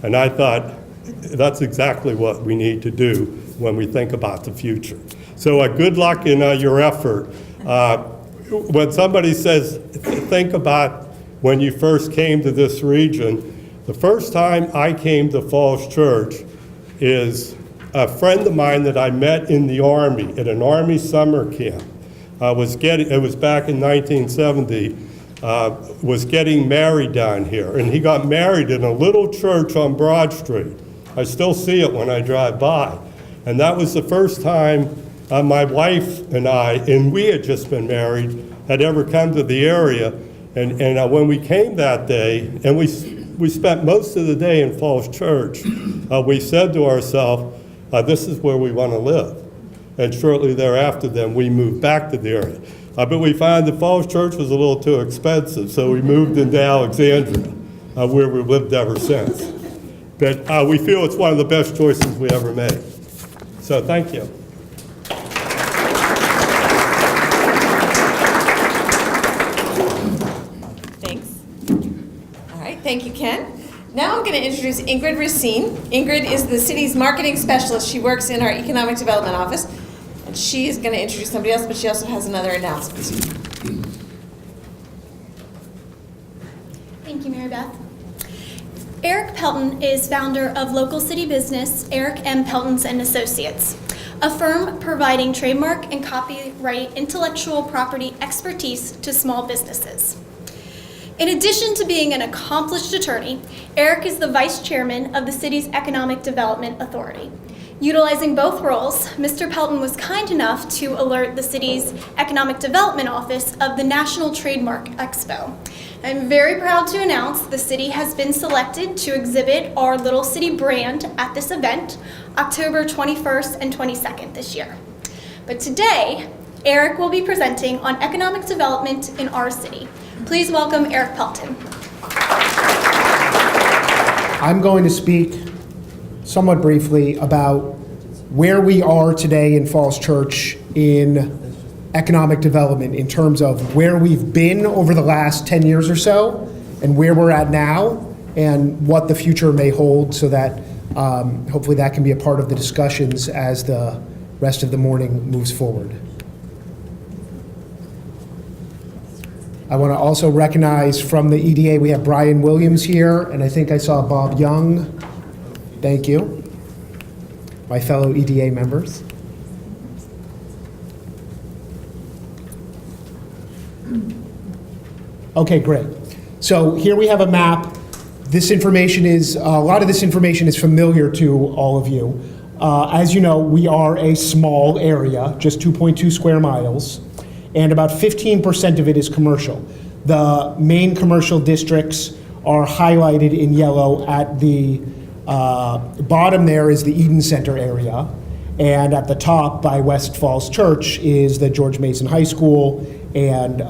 And I thought, that's exactly what we need to do when we think about the future. So good luck in your effort. When somebody says, think about when you first came to this region, the first time I came to Falls Church is a friend of mine that I met in the Army at an Army summer camp. It was back in 1970, was getting married down here. And he got married in a little church on Broad Street. I still see it when I drive by. And that was the first time my wife and I, and we had just been married, had ever come to the area. And when we came that day, and we spent most of the day in Falls Church, we said to ourselves, this is where we want to live. And shortly thereafter, then, we moved back to the area. But we found that Falls Church was a little too expensive, so we moved into Alexandria, where we've lived ever since. But we feel it's one of the best choices we ever made. So thank you. Thanks. All right, thank you, Ken. Now I'm going to introduce Ingrid Racine. Ingrid is the city's marketing specialist. She works in our economic development office. And she is going to introduce somebody else, but she also has another announcement. Thank you, Mary Beth. Eric Pelton is founder of local city business Eric M. Peltons and Associates, a firm providing trademark and copyright intellectual property expertise to small businesses. In addition to being an accomplished attorney, Eric is the vice chairman of the city's Economic Development Authority. Utilizing both roles, Mr. Pelton was kind enough to alert the city's Economic Development Office of the National Trademark Expo. I'm very proud to announce the city has been selected to exhibit our Little City brand at this event, October 21st and 22nd this year. But today, Eric will be presenting on economic development in our city. Please welcome Eric Pelton. I'm going to speak somewhat briefly about where we are today in Falls Church in economic development in terms of where we've been over the last 10 years or so and where we're at now and what the future may hold, so that hopefully that can be a part of the discussions as the rest of the morning moves forward. I want to also recognize from the EDA, we have Brian Williams here, and I think I saw Bob Young. Thank you. My fellow EDA members. Okay, great. So here we have a map. This information is, a lot of this information is familiar to all of you. As you know, we are a small area, just 2.2 square miles, and about 15% of it is commercial. The main commercial districts are highlighted in yellow. At the bottom there is the Eden Center area, and at the top by West Falls Church is the George Mason High School and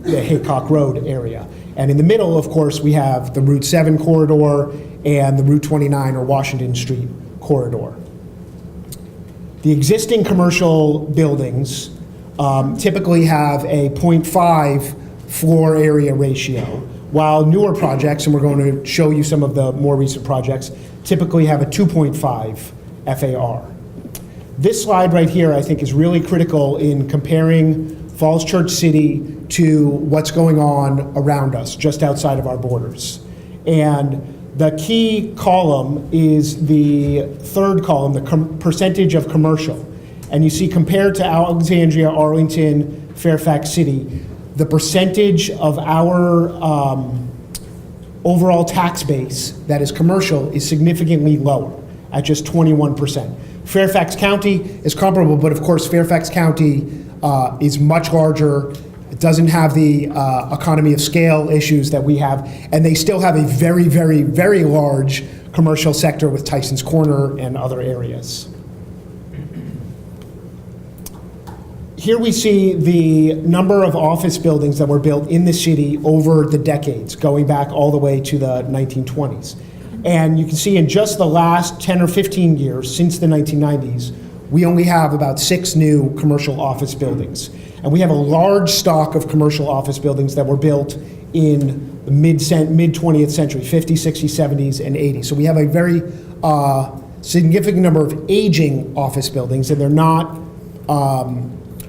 the Haycock Road area. And in the middle, of course, we have the Route 7 corridor and the Route 29 or Washington Street corridor. The existing commercial buildings typically have a 0.5 floor area ratio, while newer projects, and we're going to show you some of the more recent projects, typically have a 2.5 FAR. This slide right here, I think, is really critical in comparing Falls Church City to what's going on around us, just outside of our borders. And the key column is the third column, the percentage of commercial. And you see, compared to Alexandria, Arlington, Fairfax City, the percentage of our overall tax base that is commercial is significantly lower, at just 21%. Fairfax County is comparable, but of course Fairfax County is much larger. It doesn't have the economy of scale issues that we have, and they still have a very, very, very large commercial sector with Tyson's Corner and other areas. Here we see the number of office buildings that were built in the city over the decades, going back all the way to the 1920s. And you can see in just the last 10 or 15 years, since the 1990s, we only have about 6 new commercial office buildings. And we have a large stock of commercial office buildings that were built in the mid-20th century, 50s, 60s, 70s, and 80s. So we have a very significant number of aging office buildings, and they're not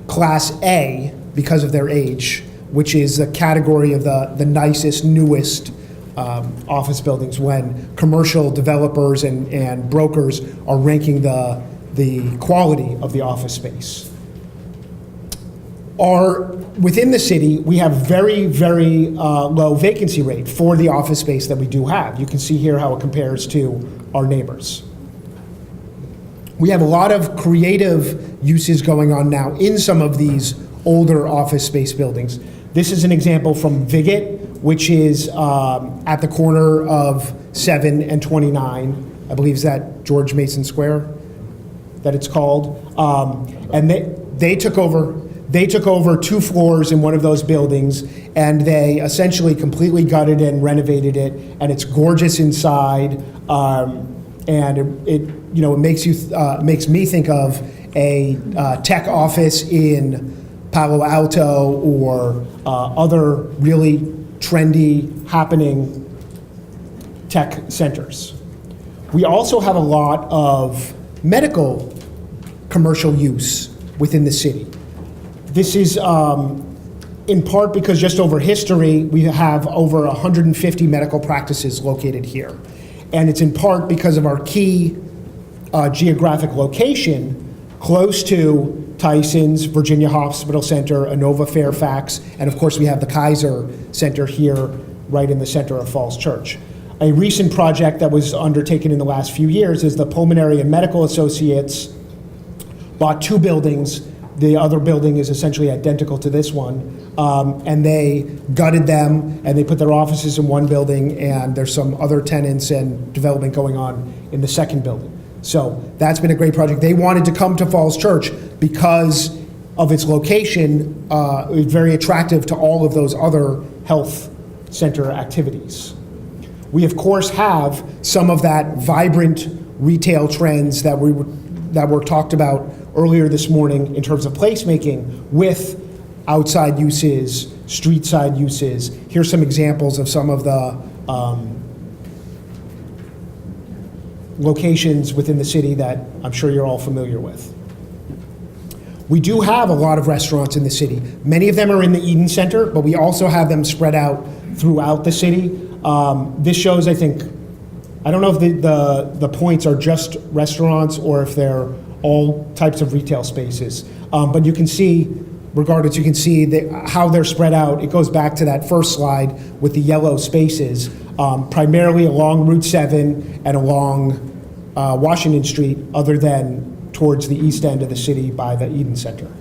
Class A because of their age, which is a category of the nicest, newest office buildings when commercial developers and brokers are ranking the quality of the office space. Within the city, we have very, very low vacancy rate for the office space that we do have. You can see here how it compares to our neighbors. We have a lot of creative uses going on now in some of these older office space buildings. This is an example from Viget, which is at the corner of 7 and 29. I believe is that George Mason Square that it's called. And they took over 2 floors in one of those buildings, and they essentially completely gutted and renovated it, and it's gorgeous inside. And it makes me think of a tech office in Palo Alto or other really trendy, happening tech centers. We also have a lot of medical commercial use within the city. This is in part because just over history, we have over 150 medical practices located here. And it's in part because of our key geographic location close to Tyson's, Virginia Hospital Center, Inova Fairfax, and of course we have the Kaiser Center here right in the center of Falls Church. A recent project that was undertaken in the last few years is the Pulmonary and Medical Associates bought 2 buildings. The other building is essentially identical to this one, and they gutted them, and they put their offices in one building, and there's some other tenants and development going on in the second building. So that's been a great project. They wanted to come to Falls Church because of its location. It was very attractive to all of those other health center activities. We, of course, have some of that vibrant retail trends that were talked about earlier this morning in terms of placemaking with outside uses, street side uses. Here's some examples of some of the locations within the city that I'm sure you're all familiar with. We do have a lot of restaurants in the city. Many of them are in the Eden Center, but we also have them spread out throughout the city. This shows, I think, I don't know if the points are just restaurants or if they're all types of retail spaces. But you can see, regardless, you can see how they're spread out. It goes back to that first slide with the yellow spaces, primarily along Route 7 and along Washington Street, other than towards the east end of the city by the Eden Center.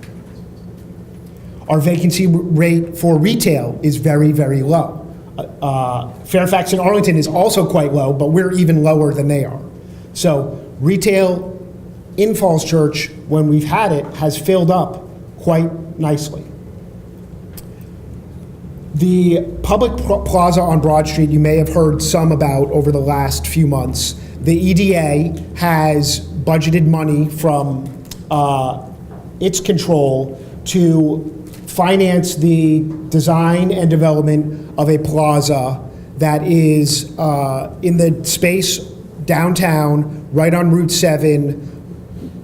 Our vacancy rate for retail is very, very low. Fairfax and Arlington is also quite low, but we're even lower than they are. So retail in Falls Church, when we've had it, has filled up quite nicely. The public plaza on Broad Street, you may have heard some about over the last few months. The EDA has budgeted money from its control to finance the design and development of a plaza that is in the space downtown, right on Route 7,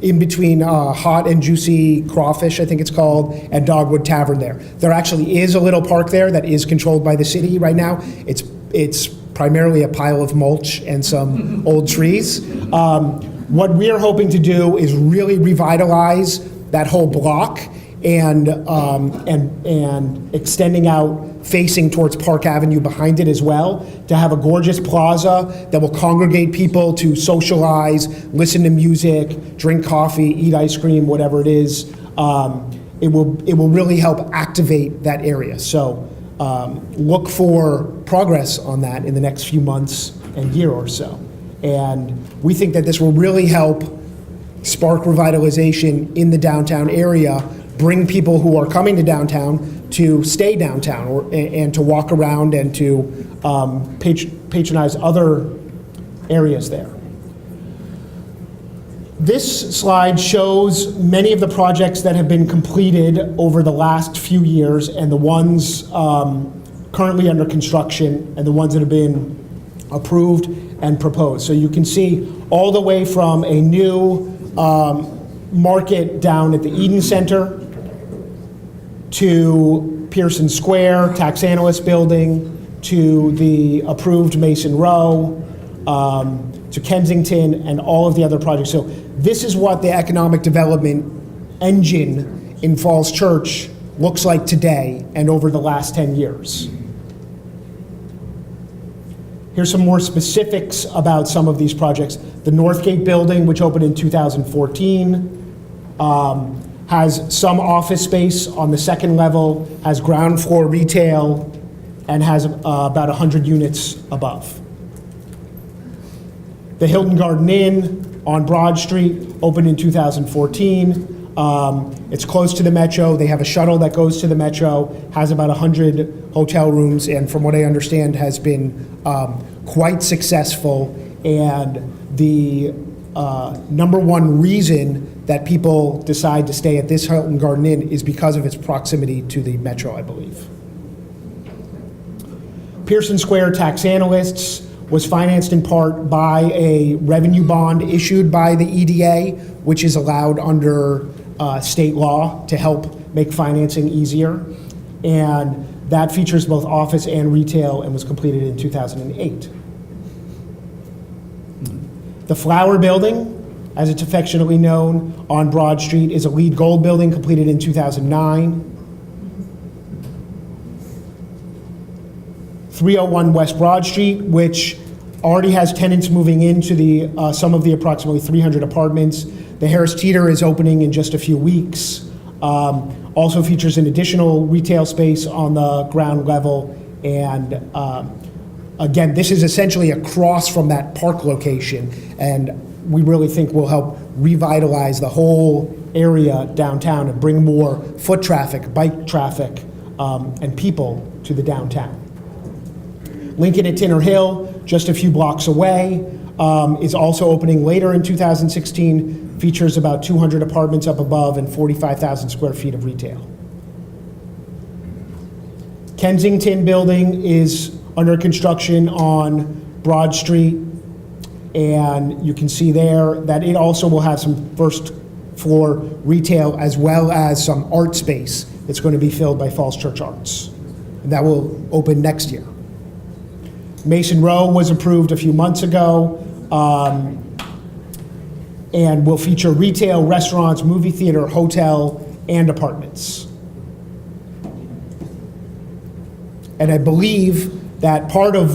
in between Hot and Juicy Crawfish, I think it's called, and Dogwood Tavern there. There actually is a little park there that is controlled by the city right now. It's primarily a pile of mulch and some old trees. What we're hoping to do is really revitalize that whole block and extending out, facing towards Park Avenue behind it as well, to have a gorgeous plaza that will congregate people to socialize, listen to music, drink coffee, eat ice cream, whatever it is. It will really help activate that area. So look for progress on that in the next few months and year or so. And we think that this will really help spark revitalization in the downtown area, bring people who are coming to downtown to stay downtown and to walk around and to patronize other areas there. This slide shows many of the projects that have been completed over the last few years and the ones currently under construction and the ones that have been approved and proposed. So you can see all the way from a new market down at the Eden Center to Pearson Square, Tax Analyst Building, to the approved Mason Row, to Kensington, and all of the other projects. So this is what the economic development engine in Falls Church looks like today and over the last 10 years. Here's some more specifics about some of these projects. The Northgate Building, which opened in 2014, has some office space on the second level, has ground floor retail, and has about 100 units above. The Hilton Garden Inn on Broad Street opened in 2014. It's close to the Metro. They have a shuttle that goes to the Metro, has about 100 hotel rooms, and from what I understand has been quite successful. And the number one reason that people decide to stay at this Hilton Garden Inn is because of its proximity to the Metro, I believe. Pearson Square Tax Analysts was financed in part by a revenue bond issued by the EDA, which is allowed under state law to help make financing easier. And that features both office and retail and was completed in 2008. The Flower Building, as it's affectionately known, on Broad Street, is a LEED Gold building completed in 2009. 301 West Broad Street, which already has tenants moving into the some of the approximately 300 apartments. The Harris Teeter is opening in just a few weeks. Also features an additional retail space on the ground level. And again, this is essentially across from that park location, and we really think will help revitalize the whole area downtown and bring more foot traffic, bike traffic, and people to the downtown. Lincoln at Tinner Hill, just a few blocks away, is also opening later in 2016, features about 200 apartments up above and 45,000 square feet of retail. Kensington Building is under construction on Broad Street, and you can see there that it also will have some first floor retail as well as some art space that's going to be filled by Falls Church Arts. And that will open next year. Mason Row was approved a few months ago, and will feature retail, restaurants, movie theater, hotel, and apartments. And I believe that part of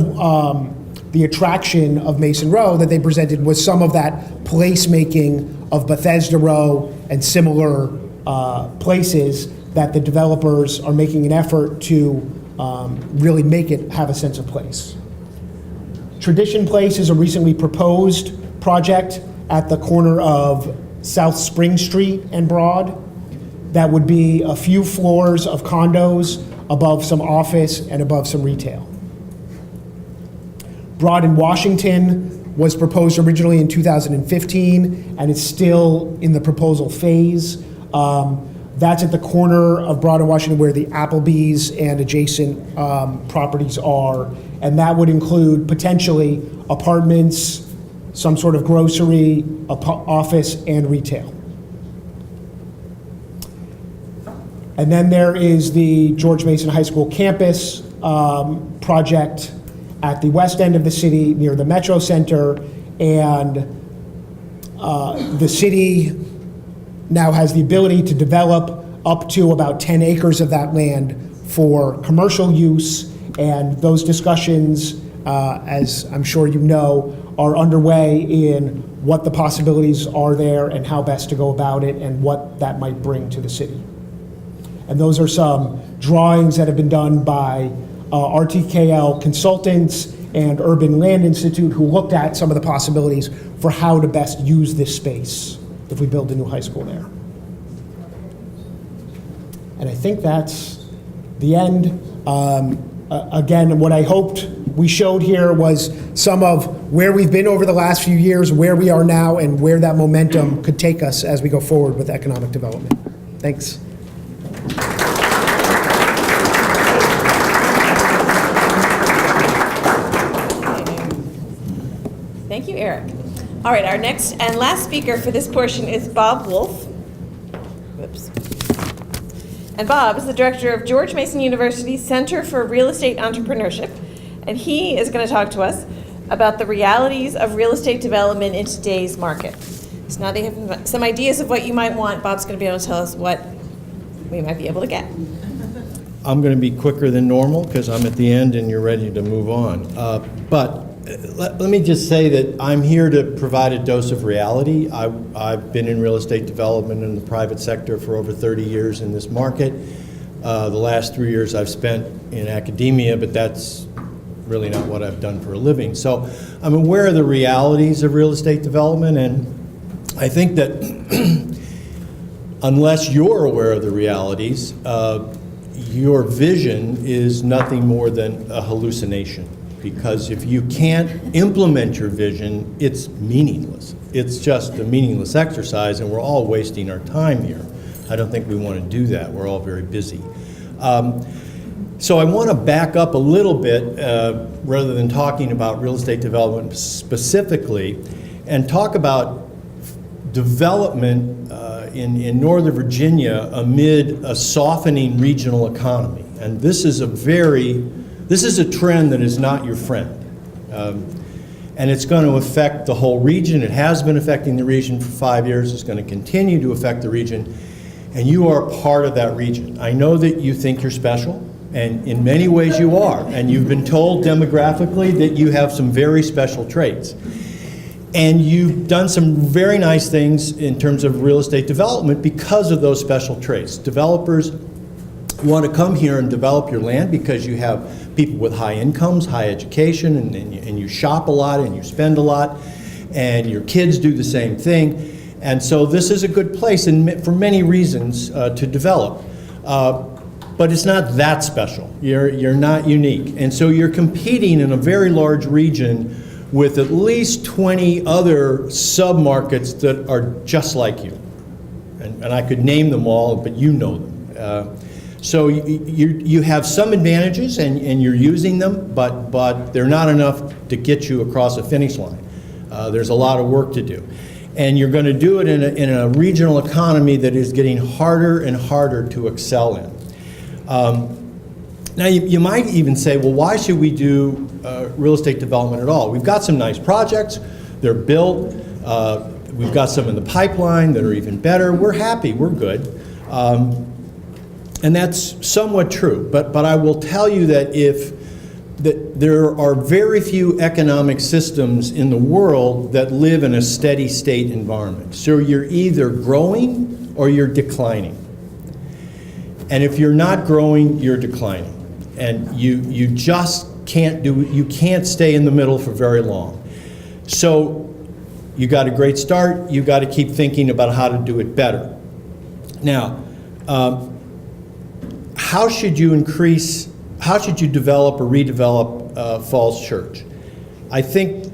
the attraction of Mason Row that they presented was some of that placemaking of Bethesda Row and similar places that the developers are making an effort to really make it have a sense of place. Tradition Place is a recently proposed project at the corner of South Spring Street and Broad. That would be a few floors of condos above some office and above some retail. Broad in Washington was proposed originally in 2015 and is still in the proposal phase. That's at the corner of Broad and Washington where the Applebee's and adjacent properties are. And that would include potentially apartments, some sort of grocery, office, and retail. And then there is the George Mason High School campus project at the west end of the city near the Metro Center. And the city now has the ability to develop up to about 10 acres of that land for commercial use. And those discussions, as I'm sure you know, are underway in what the possibilities are there and how best to go about it and what that might bring to the city. And those are some drawings that have been done by RTKL Consultants and Urban Land Institute, who looked at some of the possibilities for how to best use this space if we build a new high school there. And I think that's the end. Again, what I hoped we showed here was some of where we've been over the last few years, where we are now, and where that momentum could take us as we go forward with economic development. Thanks. Thank you, Eric. All right, our next and last speaker for this portion is Bob Wolf. Whoops. And Bob is the director of George Mason University's Center for Real Estate Entrepreneurship, and he is going to talk to us about the realities of real estate development in today's market. So now they have some ideas of what you might want. Bob's going to be able to tell us what we might be able to get. I'm going to be quicker than normal because I'm at the end and you're ready to move on. But let me just say that I'm here to provide a dose of reality. I've been in real estate development in the private sector for over 30 years in this market. The last 3 years I've spent in academia, but that's really not what I've done for a living. So I'm aware of the realities of real estate development, and I think that unless you're aware of the realities, your vision is nothing more than a hallucination. Because if you can't implement your vision, it's meaningless. It's just a meaningless exercise, and we're all wasting our time here. I don't think we want to do that. We're all very busy. So I want to back up a little bit, rather than talking about real estate development specifically, and talk about development in Northern Virginia amid a softening regional economy. And this is a trend that is not your friend. And it's going to affect the whole region. It has been affecting the region for 5 years. It's going to continue to affect the region. And you are part of that region. I know that you think you're special. And in many ways you are. And you've been told demographically that you have some very special traits. And you've done some very nice things in terms of real estate development because of those special traits. Developers want to come here and develop your land because you have people with high incomes, high education, and you shop a lot and you spend a lot, and your kids do the same thing. And so this is a good place for many reasons to develop. But it's not that special. You're not unique. And so you're competing in a very large region with at least 20 other sub-markets that are just like you. And I could name them all, but you know them. So you have some advantages, and you're using them, but they're not enough to get you across a finish line. There's a lot of work to do. And you're going to do it in a regional economy that is getting harder and harder to excel in. Now, you might even say, well, why should we do real estate development at all? We've got some nice projects. They're built. We've got some in the pipeline that are even better. We're happy. We're good. And that's somewhat true. But I will tell you that there are very few economic systems in the world that live in a steady state environment. So you're either growing or you're declining. And if you're not growing, you're declining. And you just you can't stay in the middle for very long. So you got a great start, you got to keep thinking about how to do it better. Now, how should you develop or redevelop Falls Church? I think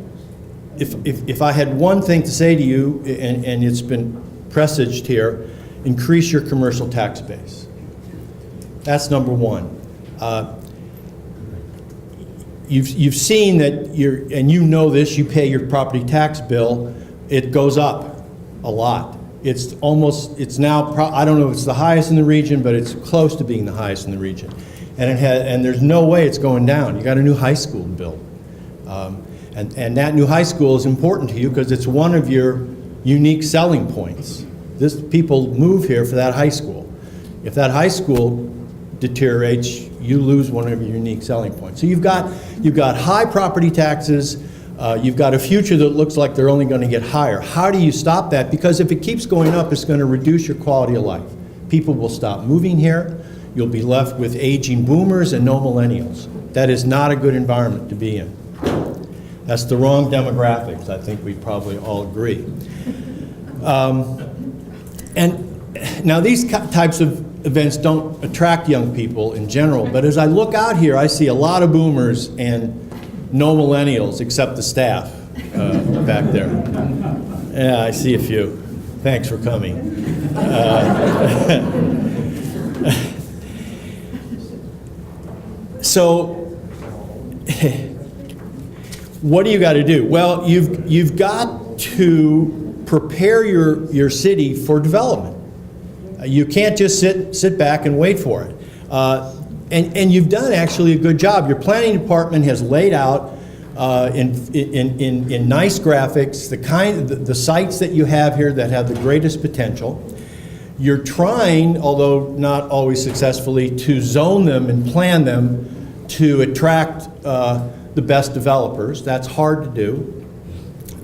if I had one thing to say to you, and it's been presaged here, increase your commercial tax base. That's number one. You've seen that and you know this, you pay your property tax bill, it goes up a lot. It's now, I don't know if it's the highest in the region, but it's close to being the highest in the region. And there's no way it's going down. You got a new high school to build. And that new high school is important to you because it's one of your unique selling points. People move here for that high school. If that high school deteriorates, you lose one of your unique selling points. So you've got high property taxes, you've got a future that looks like they're only going to get higher. How do you stop that? Because if it keeps going up, it's going to reduce your quality of life. People will stop moving here. You'll be left with aging boomers and no millennials. That is not a good environment to be in. That's the wrong demographics. I think we probably all agree. And now these types of events don't attract young people in general, but as I look out here, I see a lot of boomers and no millennials except the staff back there. Yeah, I see a few. Thanks for coming. So, what do you got to do? Well, you've got to prepare your city for development. You can't just sit back and wait for it. And you've done actually a good job. Your planning department has laid out in nice graphics the sites that you have here that have the greatest potential. You're trying, although not always successfully, to zone them and plan them to attract the best developers. That's hard to do.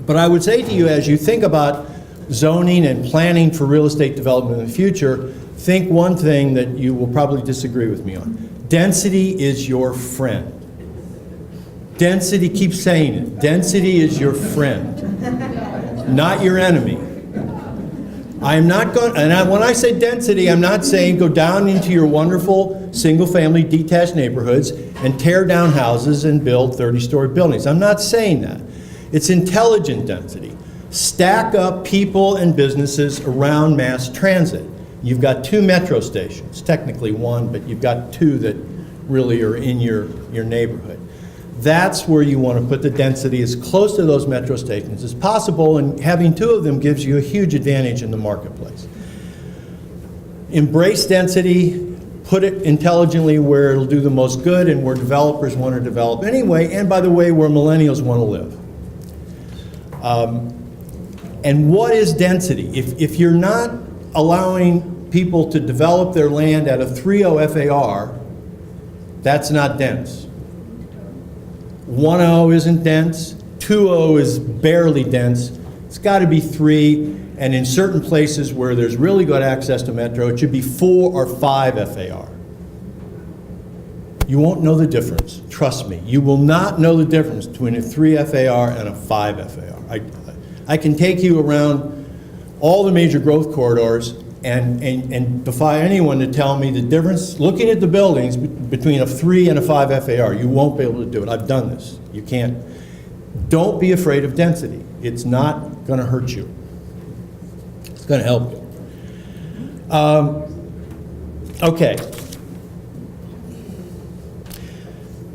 But I would say to you, as you think about zoning and planning for real estate development in the future, think one thing that you will probably disagree with me on. Density is your friend. Density, keep saying it. Density is your friend, not your enemy. I am not going, when I say density, I'm not saying go down into your wonderful single-family detached neighborhoods and tear down houses and build 30-story buildings. I'm not saying that. It's intelligent density. Stack up people and businesses around mass transit. You've got 2 metro stations, technically 1, but you've got 2 that really are in your neighborhood. That's where you want to put the density as close to those metro stations as possible, and having 2 of them gives you a huge advantage in the marketplace. Embrace density, put it intelligently where it'll do the most good and where developers want to develop anyway, and by the way, where millennials want to live. And what is density? If you're not allowing people to develop their land at a 3.0 FAR, That's not dense. 1.0 isn't dense. 2.0 is barely dense. It's got to be 3, and in certain places where there's really good access to Metro, it should be 4 or 5 FAR. You won't know the difference. Trust me. You will not know the difference between a 3 FAR and a 5 FAR. I can take you around all the major growth corridors and defy anyone to tell me the difference, looking at the buildings, between a 3 and a 5 FAR. You won't be able to do it. I've done this. You can't. Don't be afraid of density. It's not going to hurt you. It's going to help you. Okay.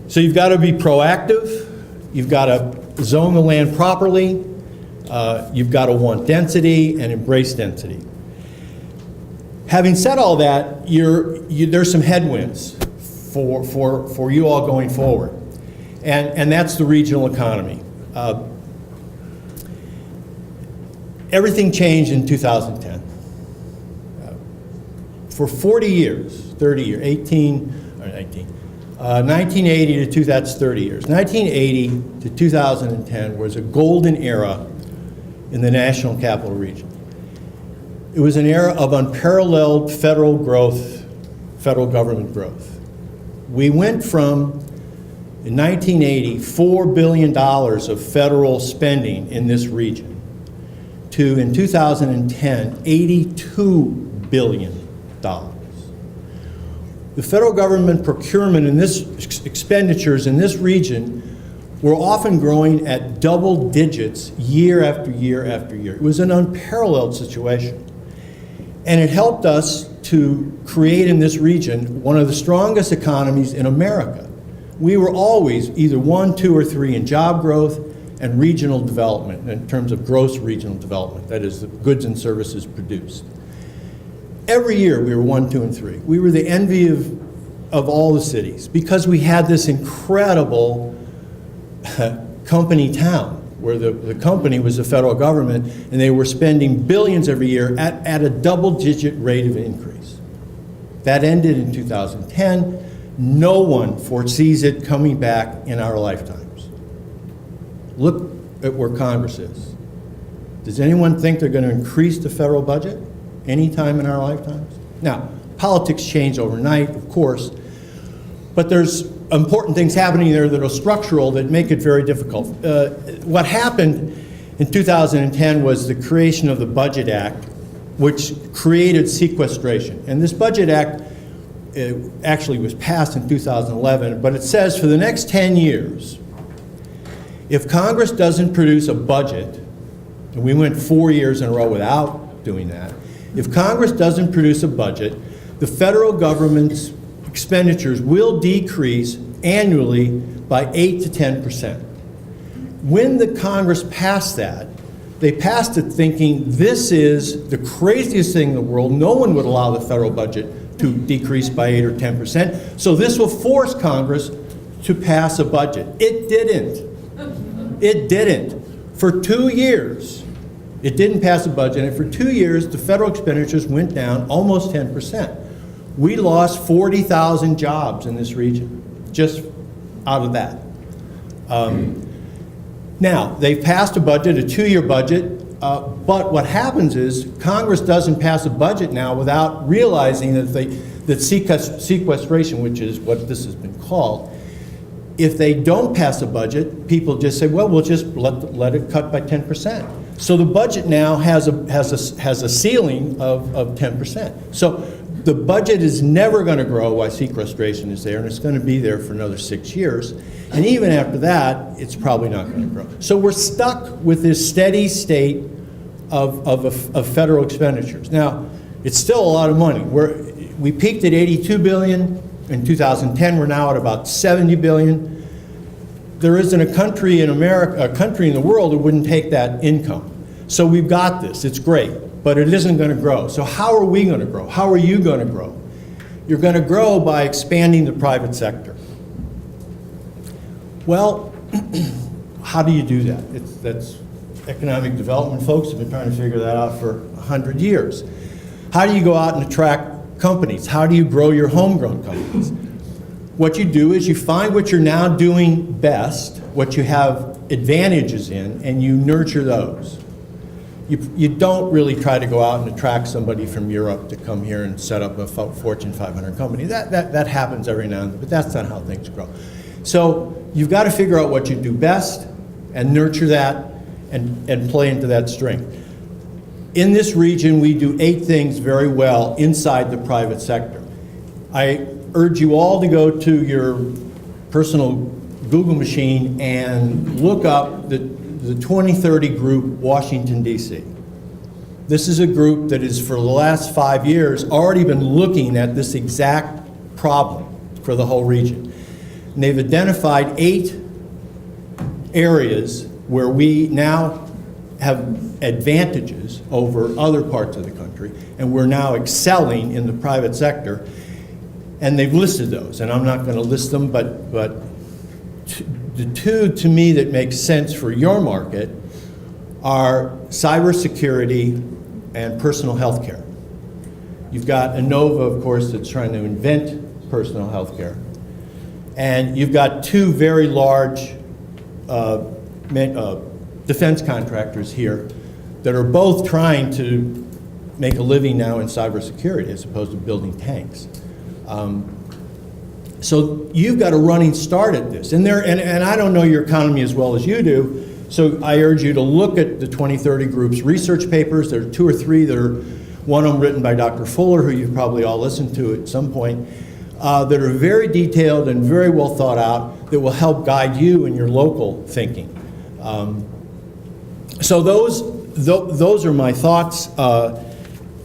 So you've got to be proactive. You've got to zone the land properly. You've got to want density and embrace density. Having said all that, there's some headwinds for you all going forward, and that's the regional economy. Everything changed in 2010. For 40 years, 30 years, 1980 to that's 30 years. 1980 to 2010 was a golden era in the National Capital Region. It was an era of unparalleled federal growth, federal government growth. We went from, in 1980, $4 billion of federal spending in this region to, in 2010, $82 billion. The federal government procurement in this, expenditures in this region were often growing at double digits year after year after year. It was an unparalleled situation. And it helped us to create in this region one of the strongest economies in America. We were always either 1, 2, or 3 in job growth and regional development, in terms of gross regional development, that is, the goods and services produced. Every year we were 1, 2, and 3. We were the envy of all the cities because we had this incredible company town where the company was the federal government and they were spending billions every year at a double-digit rate of increase. That ended in 2010. No one foresees it coming back in our lifetimes. Look at where Congress is. Does anyone think they're going to increase the federal budget anytime in our lifetimes? Now, politics change overnight, of course, but there's important things happening there that are structural that make it very difficult. What happened in 2010 was the creation of the Budget Act, which created sequestration. And this Budget Act actually was passed in 2011, but it says for the next 10 years, if Congress doesn't produce a budget, and we went 4 years in a row without doing that, if Congress doesn't produce a budget, the federal government's expenditures will decrease annually by 8 to 10%. When the Congress passed that, they passed it thinking this is the craziest thing in the world. No one would allow the federal budget to decrease by 8 or 10%. So this will force Congress to pass a budget. It didn't. It didn't. For 2 years, it didn't pass a budget, and for 2 years, the federal expenditures went down almost 10%. We lost 40,000 jobs in this region, just out of that. Now, they've passed a budget, a 2-year budget, but what happens is Congress doesn't pass a budget now without realizing that sequestration, which is what this has been called, if they don't pass a budget, people just say, well, we'll just let it cut by 10%. So the budget now has a ceiling of 10%. So the budget is never going to grow while sequestration is there, and it's going to be there for another 6 years. And even after that, it's probably not going to grow. So we're stuck with this steady state of federal expenditures. Now, it's still a lot of money. We peaked at $82 billion. In 2010, we're now at about $70 billion. There isn't a country in America, a country in the world that wouldn't take that income. So we've got this. It's great. But it isn't going to grow. So how are we going to grow? How are you going to grow? You're going to grow by expanding the private sector. Well, how do you do that? That's economic development folks have been trying to figure that out for 100 years. How do you go out and attract companies? How do you grow your homegrown companies? what you do is you find what you're now doing best, what you have advantages in, and you nurture those. You don't really try to go out and attract somebody from Europe to come here and set up a Fortune 500 company. That happens every now and then, but that's not how things grow. So you've got to figure out what you do best and nurture that and play into that strength. In this region, we do 8 things very well inside the private sector. I urge you all to go to your personal Google machine and look up the 2030 group, Washington, D.C. This is a group that is, for the last 5 years, already been looking at this exact problem for the whole region. And they've identified 8 areas where we now have advantages over other parts of the country, and we're now excelling in the private sector. And they've listed those, and I'm not going to list them, but the 2 to me that make sense for your market are cybersecurity and personal health care. You've got Innova, of course, that's trying to invent personal health care. And you've got 2 very large defense contractors here that are both trying to make a living now in cybersecurity as opposed to building tanks. So you've got a running start at this. And I don't know your economy as well as you do, so I urge you to look at the 2030 Group's research papers. There are 2 or 3 that are, one of them written by Dr. Fuller, who you've probably all listened to at some point, that are very detailed and very well thought out that will help guide you in your local thinking. So those are my thoughts.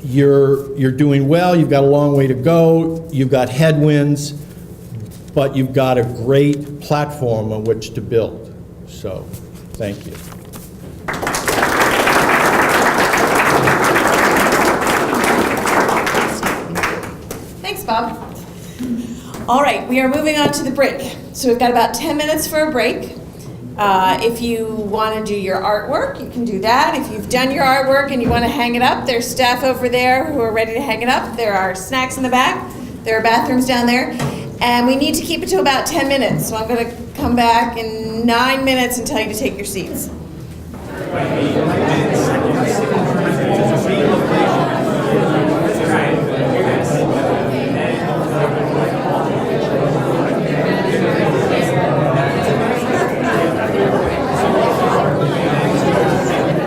You're doing well. You've got a long way to go. You've got headwinds, but you've got a great platform on which to build. So, thank you. Thanks, Bob. All right, we are moving on to the break. So we've got about 10 minutes for a break. If you want to do your artwork, you can do that. If you've done your artwork and you want to hang it up, there's staff over there who are ready to hang it up. There are snacks in the back. There are bathrooms down there. And we need to keep it to about 10 minutes. So I'm going to come back in 9 minutes and tell you to take your seats.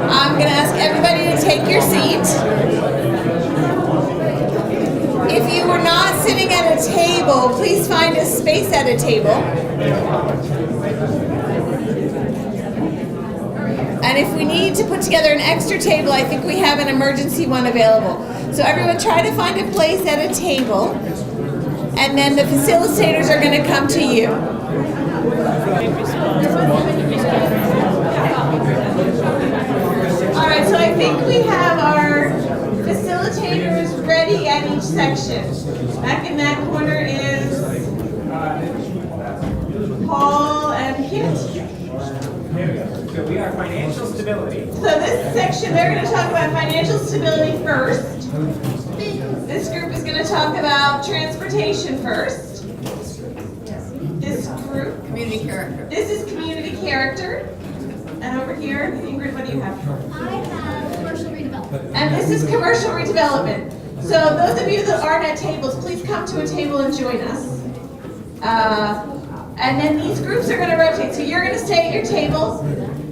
I'm going to ask everybody to take your seat. If you were not sitting at a table, please find a space at a table. And if we need to put together an extra table, I think we have an emergency one available. So everyone try to find a place at a table, and then the facilitators are going to come to you. All right, so I think we have our facilitators ready at each section. Back in that corner is Paul and Kit. So we are financial stability. So this section, they're going to talk about financial stability first. This group is going to talk about transportation first. This group, community character. This is community character. And over here, Ingrid, what do you have? I have commercial redevelopment. And this is commercial redevelopment. So those of you that aren't at tables, please come to a table and join us. And then these groups are going to rotate. So you're going to stay at your table.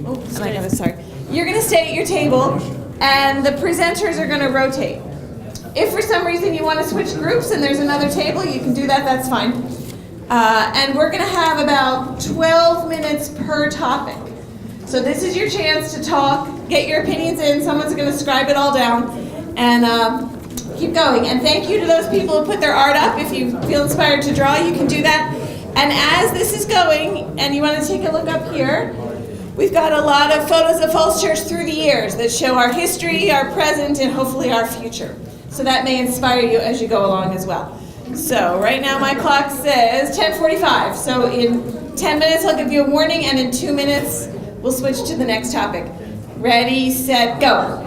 Oops, sorry. You're going to stay at your table, and the presenters are going to rotate. If for some reason you want to switch groups and there's another table, you can do that, that's fine. And we're going to have about 12 minutes per topic. So this is your chance to talk, get your opinions in, someone's going to scribe it all down, and keep going. And thank you to those people who put their art up. If you feel inspired to draw, you can do that. And as this is going, and you want to take a look up here, we've got a lot of photos of Falls Church through the years that show our history, our present, and hopefully our future. So that may inspire you as you go along as well. So right now my clock says 10:45. So in 10 minutes I'll give you a warning, and in 2 minutes we'll switch to the next topic. Ready, set, go.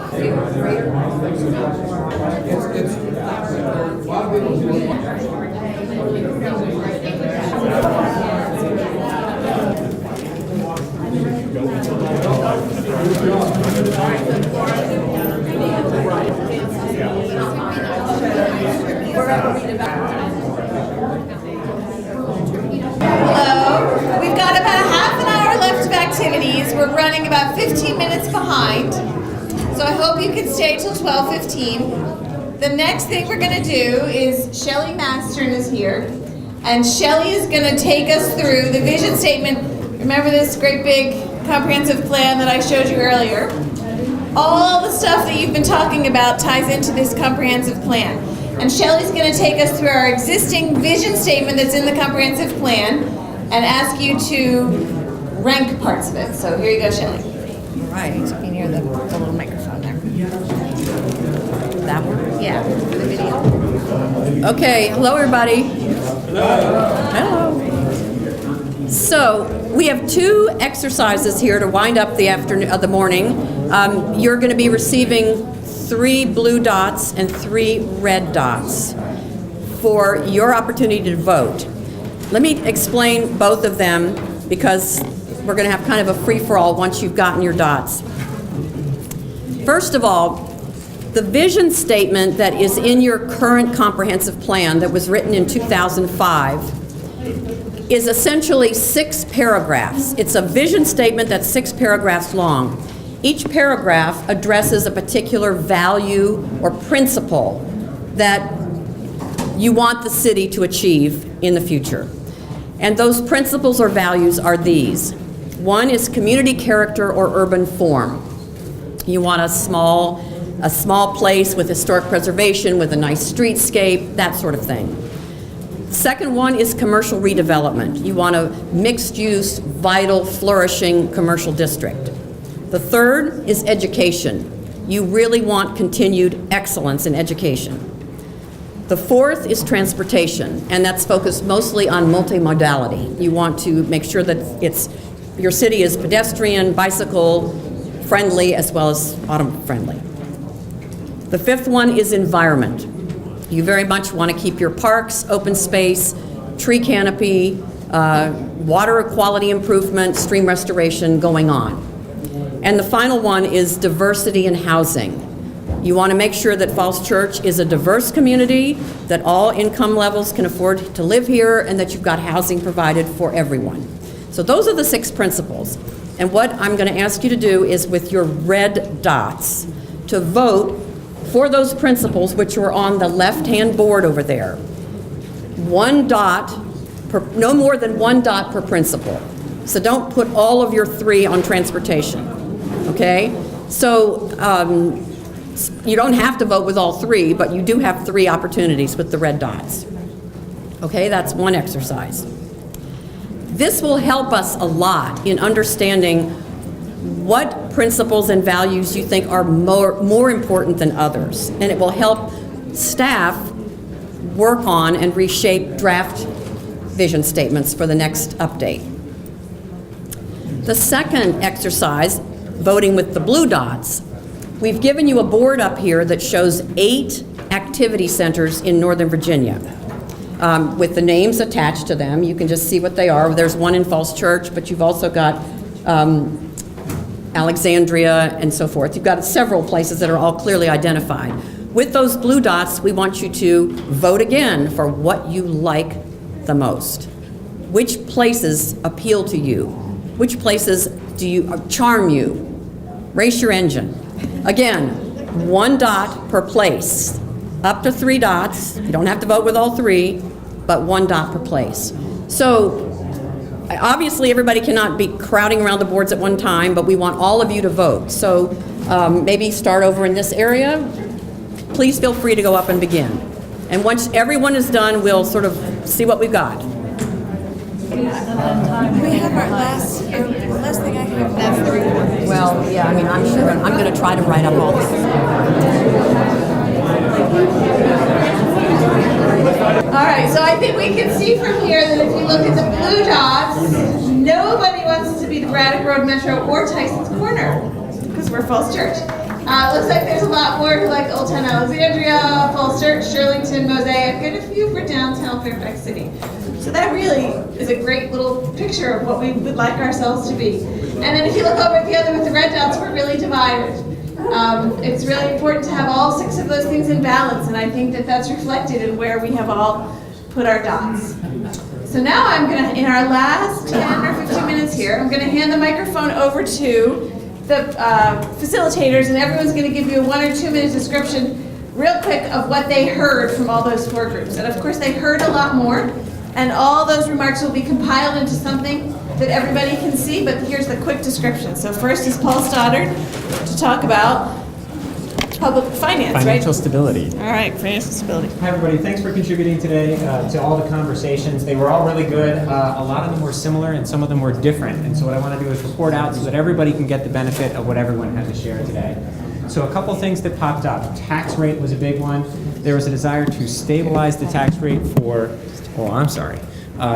I hope you can stay till 12:15. The next thing we're gonna do is Shelley Mastern is here, and Shelley is gonna take us through the vision statement. Remember this great big comprehensive plan that I showed you earlier? All the stuff that you've been talking about ties into this comprehensive plan. And Shelley's gonna take us through our existing vision statement that's in the comprehensive plan and ask you to rank parts of it. So here you go, Shelley. All right, you can hear the little microphone there. That one? Yeah, for the video. Okay, hello everybody. Hello. So we have two exercises here to wind up the afternoon of the morning. You're going to be receiving 3 blue dots and 3 red dots for your opportunity to vote. Let me explain both of them because we're going to have kind of a free-for-all once you've gotten your dots. First of all, the vision statement that is in your current comprehensive plan that was written in 2005 is essentially 6 paragraphs. It's a vision statement that's 6 paragraphs long. Each paragraph addresses a particular value or principle that you want the city to achieve in the future. And those principles or values are these. One is community character or urban form. You want a small place with historic preservation, with a nice streetscape, that sort of thing. Second one is commercial redevelopment. You want a mixed-use, vital, flourishing commercial district. The third is education. You really want continued excellence in education. The fourth is transportation, and that's focused mostly on multimodality. You want to make sure that your city is pedestrian, bicycle friendly, as well as auto friendly. The fifth one is environment. You very much want to keep your parks, open space, tree canopy, water quality improvement, stream restoration going on. And the final one is diversity in housing. You want to make sure that Falls Church is a diverse community, that all income levels can afford to live here, and that you've got housing provided for everyone. So those are the 6 principles. And what I'm going to ask you to do is, with your red dots, to vote for those principles which are on the left-hand board over there. 1 dot, no more than 1 dot per principle. So don't put all of your 3 on transportation, okay? So you don't have to vote with all 3, but you do have 3 opportunities with the red dots. Okay, that's one exercise. This will help us a lot in understanding what principles and values you think are more important than others. And it will help staff work on and reshape draft vision statements for the next update. The second exercise, voting with the blue dots, we've given you a board up here that shows 8 activity centers in Northern Virginia with the names attached to them. You can just see what they are. There's one in Falls Church, but you've also got Alexandria and so forth. You've got several places that are all clearly identified. With those blue dots, we want you to vote again for what you like the most. Which places appeal to you? Which places do you charm you? Race your engine. Again, 1 dot per place. Up to 3 dots. You don't have to vote with all 3, but 1 dot per place. So obviously everybody cannot be crowding around the boards at one time, but we want all of you to vote. So maybe start over in this area. Please feel free to go up and begin. And once everyone is done, we'll sort of see what we've got. We have our last thing I have. That's 3. Well, yeah, I mean, I'm sure I'm going to try to write up all this. All right, so I think we can see from here that if you look at the blue dots, nobody wants to be the Braddock Road Metro or Tyson's Corner, because we're Falls Church. Looks like there's a lot more who like Old Town Alexandria, Falls Church, Shirlington, Mosaic, and a few for downtown Fairfax City. So that really is a great little picture of what we would like ourselves to be. And then if you look over at the other with the red dots, we're really divided. It's really important to have all 6 of those things in balance, and I think that that's reflected in where we have all put our dots. So now I'm going to, in our last 10 or 15 minutes here, I'm going to hand the microphone over to the facilitators, and everyone's going to give you a 1 or 2 minute description real quick of what they heard from all those 4 groups. And of course, they heard a lot more, and all those remarks will be compiled into something that everybody can see, but here's the quick description. So first is Paul Stoddard to talk about public finance, right? Financial stability. All right, financial stability. Hi, everybody. Thanks for contributing today to all the conversations. They were all really good. A lot of them were similar, and some of them were different. And so what I want to do is report out so that everybody can get the benefit of what everyone had to share today. So a couple things that popped up. Tax rate was a big one. There was a desire to stabilize the tax rate for,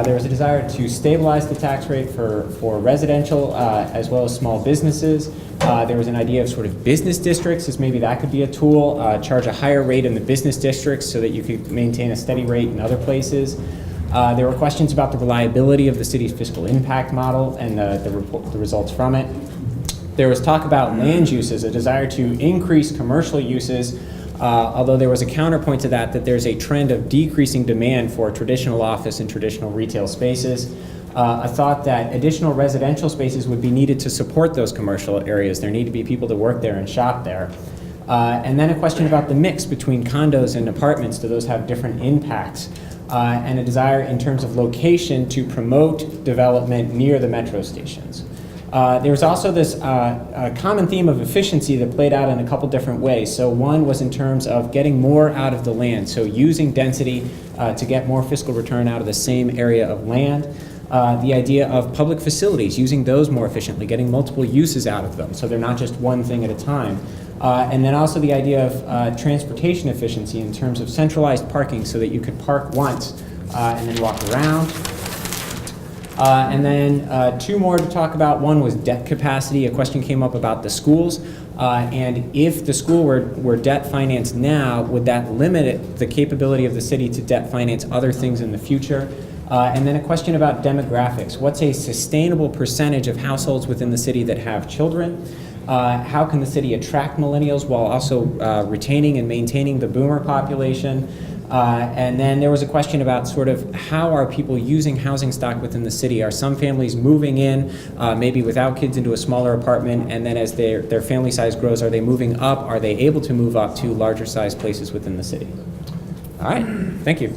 there was a desire to stabilize the tax rate for residential as well as small businesses. There was an idea of sort of business districts, as maybe that could be a tool, charge a higher rate in the business districts so that you could maintain a steady rate in other places. There were questions about the reliability of the city's fiscal impact model and the results from it. There was talk about land uses, a desire to increase commercial uses, although there was a counterpoint to that there's a trend of decreasing demand for traditional office and traditional retail spaces. A thought that additional residential spaces would be needed to support those commercial areas. There need to be people to work there and shop there. And then a question about the mix between condos and apartments. Do those have different impacts? And a desire in terms of location to promote development near the metro stations. There was also this common theme of efficiency that played out in a couple different ways. So one was in terms of getting more out of the land, so using density to get more fiscal return out of the same area of land. The idea of public facilities, using those more efficiently, getting multiple uses out of them, so they're not just one thing at a time. And then also the idea of transportation efficiency in terms of centralized parking so that you could park once and then walk around. And then 2 more to talk about. One was debt capacity. A question came up about the schools. And if the school were debt financed now, would that limit the capability of the city to debt finance other things in the future? And then a question about demographics. What's a sustainable percentage of households within the city that have children? How can the city attract millennials while also retaining and maintaining the boomer population? And then there was a question about sort of how are people using housing stock within the city? Are some families moving in, maybe without kids, into a smaller apartment, and then as their family size grows, are they moving up? Are they able to move up to larger size places within the city? All right, thank you.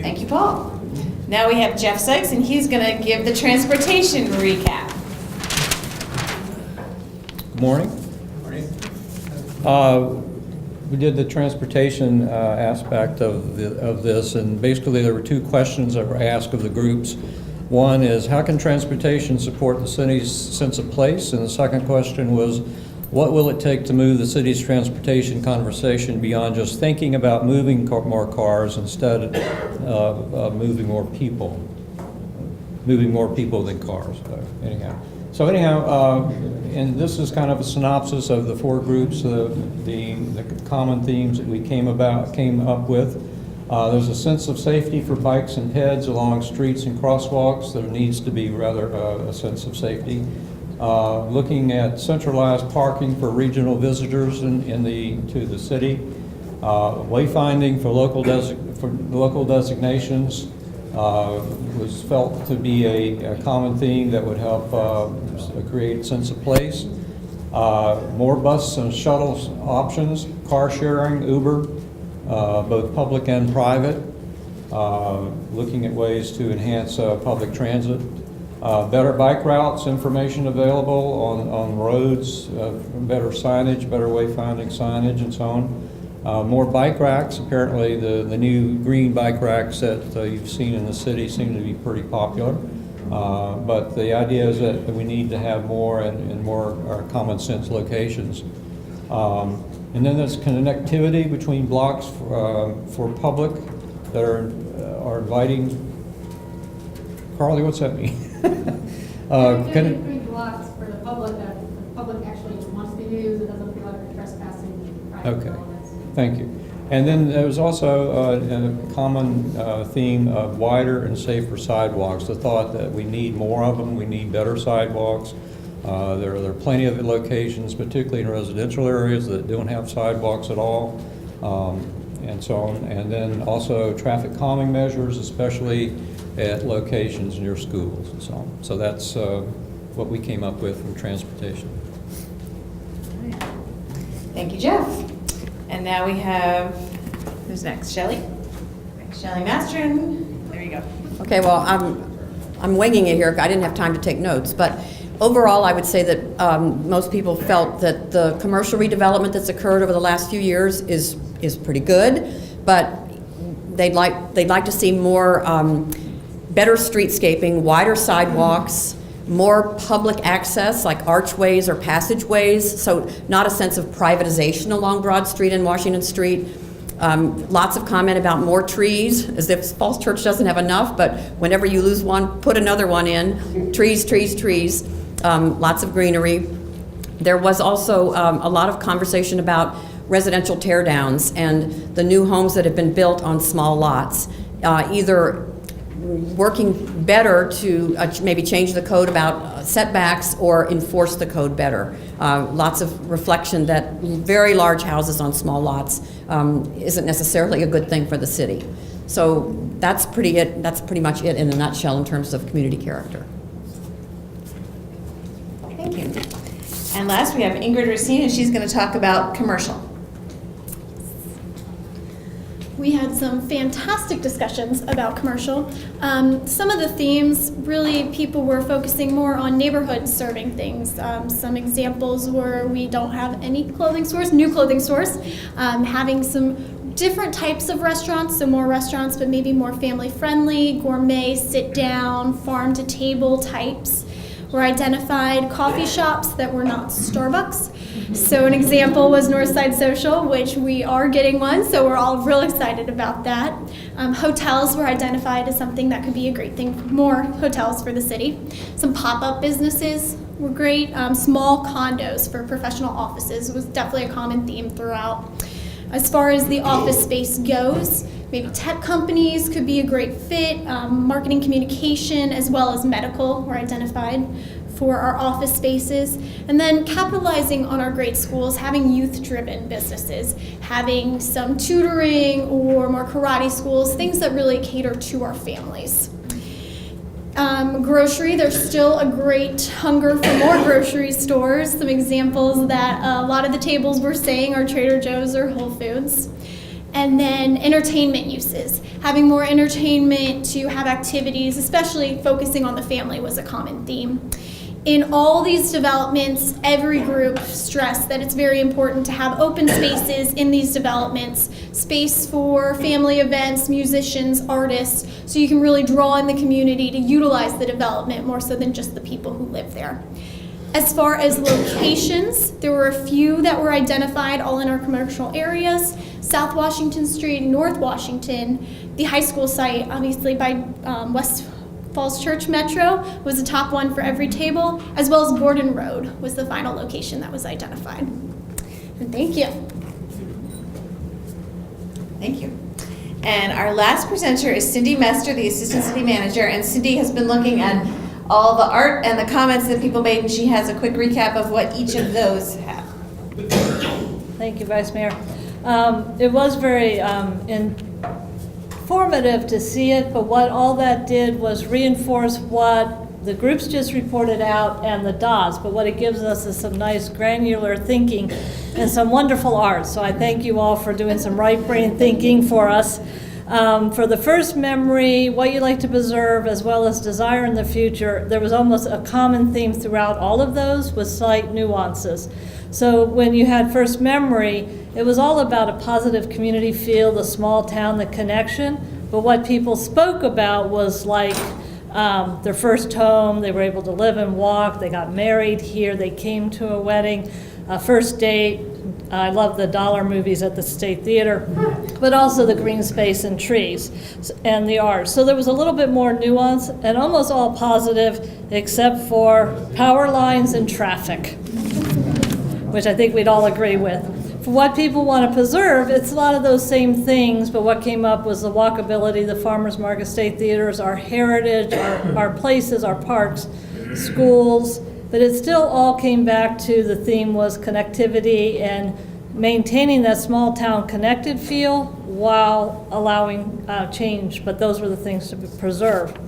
Thank you, Paul. Now we have Jeff Sykes, and he's going to give the transportation recap. Good morning. We did the transportation aspect of this, and basically there were 2 questions that were asked of the groups. One is, how can transportation support the city's sense of place? And the second question was, what will it take to move the city's transportation conversation beyond just thinking about moving more cars, instead of moving more people than cars? Anyhow, and this is kind of a synopsis of the 4 groups, the common themes that we came up with. There's a sense of safety for bikes and peds along streets and crosswalks. There needs to be rather a sense of safety. Looking at centralized parking for regional visitors to the city. Wayfinding for local designations was felt to be a common theme that would help create a sense of place. More bus and shuttle options, car sharing, Uber, both public and private. Looking at ways to enhance public transit. Better bike routes, information available on roads, better signage, better wayfinding signage, and so on. More bike racks. Apparently the new green bike racks that you've seen in the city seem to be pretty popular. But the idea is that we need to have more and more common sense locations. And then there's connectivity between blocks for public that are inviting. Carly, what's that mean? Between blocks for the public that the public actually wants to use. It doesn't feel like they're trespassing private developments. Thank you. And then there was also a common theme of wider and safer sidewalks. The thought that we need more of them, we need better sidewalks. There are plenty of locations, particularly in residential areas, that don't have sidewalks at all, and so on. And then also traffic calming measures, especially at locations near schools and so on. So that's what we came up with from transportation. Thank you, Jeff. And now we have, who's next? Shelley? Shelley Mastern. There you go. Okay, well, I'm winging it here. I didn't have time to take notes, but overall, I would say that most people felt that the commercial redevelopment that's occurred over the last few years is pretty good, but they'd like to see more better streetscaping, wider sidewalks, more public access like archways or passageways, so not a sense of privatization along Broad Street and Washington Street. Lots of comment about more trees, as if Falls Church doesn't have enough, but whenever you lose one, put another one in. Trees, trees, trees. Lots of greenery. There was also a lot of conversation about residential teardowns and the new homes that have been built on small lots, either working better to maybe change the code about setbacks or enforce the code better. Lots of reflection that very large houses on small lots isn't necessarily a good thing for the city. So that's pretty much it in a nutshell in terms of community character. Thank you. And last, we have Ingrid Racine, and she's going to talk about commercial. We had some fantastic discussions about commercial. Some of the themes, really, people were focusing more on neighborhoods serving things. Some examples were we don't have any clothing stores, new clothing stores, having some different types of restaurants, so more restaurants, but maybe more family-friendly, gourmet, sit-down, farm-to-table types. Were identified coffee shops that were not Starbucks. So an example was Northside Social, which we are getting one, so we're all real excited about that. Hotels were identified as something that could be a great thing, more hotels for the city. Some pop-up businesses were great. Small condos for professional offices was definitely a common theme throughout. As far as the office space goes, maybe tech companies could be a great fit. Marketing communication as well as medical were identified for our office spaces. And then capitalizing on our great schools, having youth-driven businesses, having some tutoring or more karate schools, things that really cater to our families. Grocery, there's still a great hunger for more grocery stores. Some examples that a lot of the tables were saying are Trader Joe's or Whole Foods. And then entertainment uses. Having more entertainment to have activities, especially focusing on the family, was a common theme. In all these developments, every group stressed that it's very important to have open spaces in these developments, space for family events, musicians, artists, so you can really draw in the community to utilize the development more so than just the people who live there. As far as locations, there were a few that were identified all in our commercial areas. South Washington Street, North Washington, the high school site, obviously by West Falls Church Metro was the top one for every table, as well as Gordon Road was the final location that was identified. And thank you. Thank you. And our last presenter is Cindy Mester, the Assistant City Manager, and Cindy has been looking at all the art and the comments that people made, and she has a quick recap of what each of those have. Thank you, Vice Mayor. It was very informative to see it, but what all that did was reinforce what the groups just reported out and the dots, but what it gives us is some nice granular thinking and some wonderful art. So I thank you all for doing some right brain thinking for us. For the first memory, what you like to preserve, as well as desire in the future, there was almost a common theme throughout all of those with slight nuances. So when you had first memory, it was all about a positive community feel, the small town, the connection, but what people spoke about was like their first home, they were able to live and walk, they got married here, they came to a wedding, a first date. I love the dollar movies at the State Theater, but also the green space and trees and the art. So there was a little bit more nuance and almost all positive except for power lines and traffic, which I think we'd all agree with. For what people want to preserve, it's a lot of those same things, but what came up was the walkability, the farmers market, state theaters, our heritage, our places, our parks, schools, but it still all came back to the theme was connectivity and maintaining that small town connected feel while allowing change, but those were the things to preserve.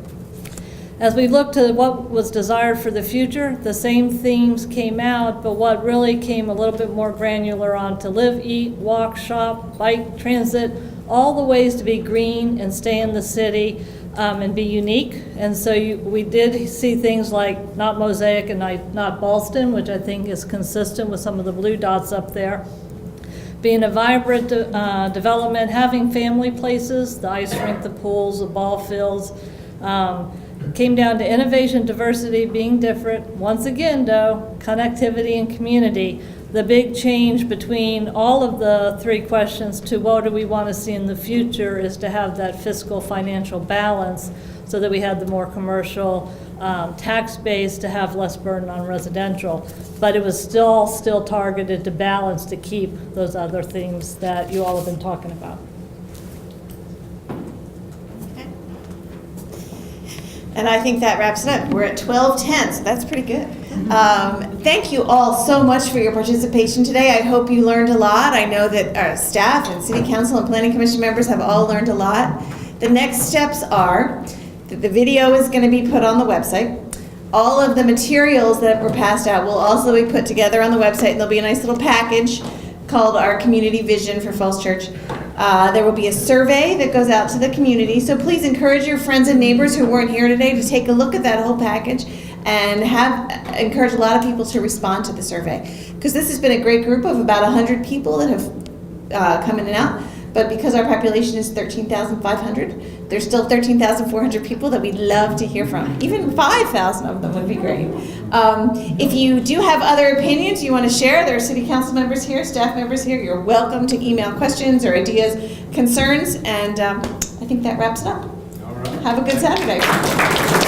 As we looked at what was desired for the future, the same themes came out, but what really came a little bit more granular on to live, eat, walk, shop, bike, transit, all the ways to be green and stay in the city and be unique. And so we did see things like not Mosaic and not Ballston, which I think is consistent with some of the blue dots up there. Being a vibrant development, having family places, the ice rink, the pools, the ball fields. Came down to innovation, diversity, being different. Once again, though, connectivity and community. The big change between all of the three questions to what do we want to see in the future is to have that fiscal financial balance so that we had the more commercial tax base to have less burden on residential. But it was still targeted to balance to keep those other things that you all have been talking about. And I think that wraps it up. We're at 12:10, so that's pretty good. Thank you all so much for your participation today. I hope you learned a lot. I know that our staff and City Council and Planning Commission members have all learned a lot. The next steps are that the video is going to be put on the website. All of the materials that were passed out will also be put together on the website, and there'll be a nice little package called our Community Vision for Falls Church. There will be a survey that goes out to the community, so please encourage your friends and neighbors who weren't here today to take a look at that whole package and encourage a lot of people to respond to the survey. Because this has been a great group of about 100 people that have come in and out, but because our population is 13,500, there's still 13,400 people that we'd love to hear from. Even 5,000 of them would be great. If you do have other opinions you want to share, there are city council members here, staff members here. You're welcome to email questions or ideas, concerns, and I think that wraps it up. All right. Have a good Saturday.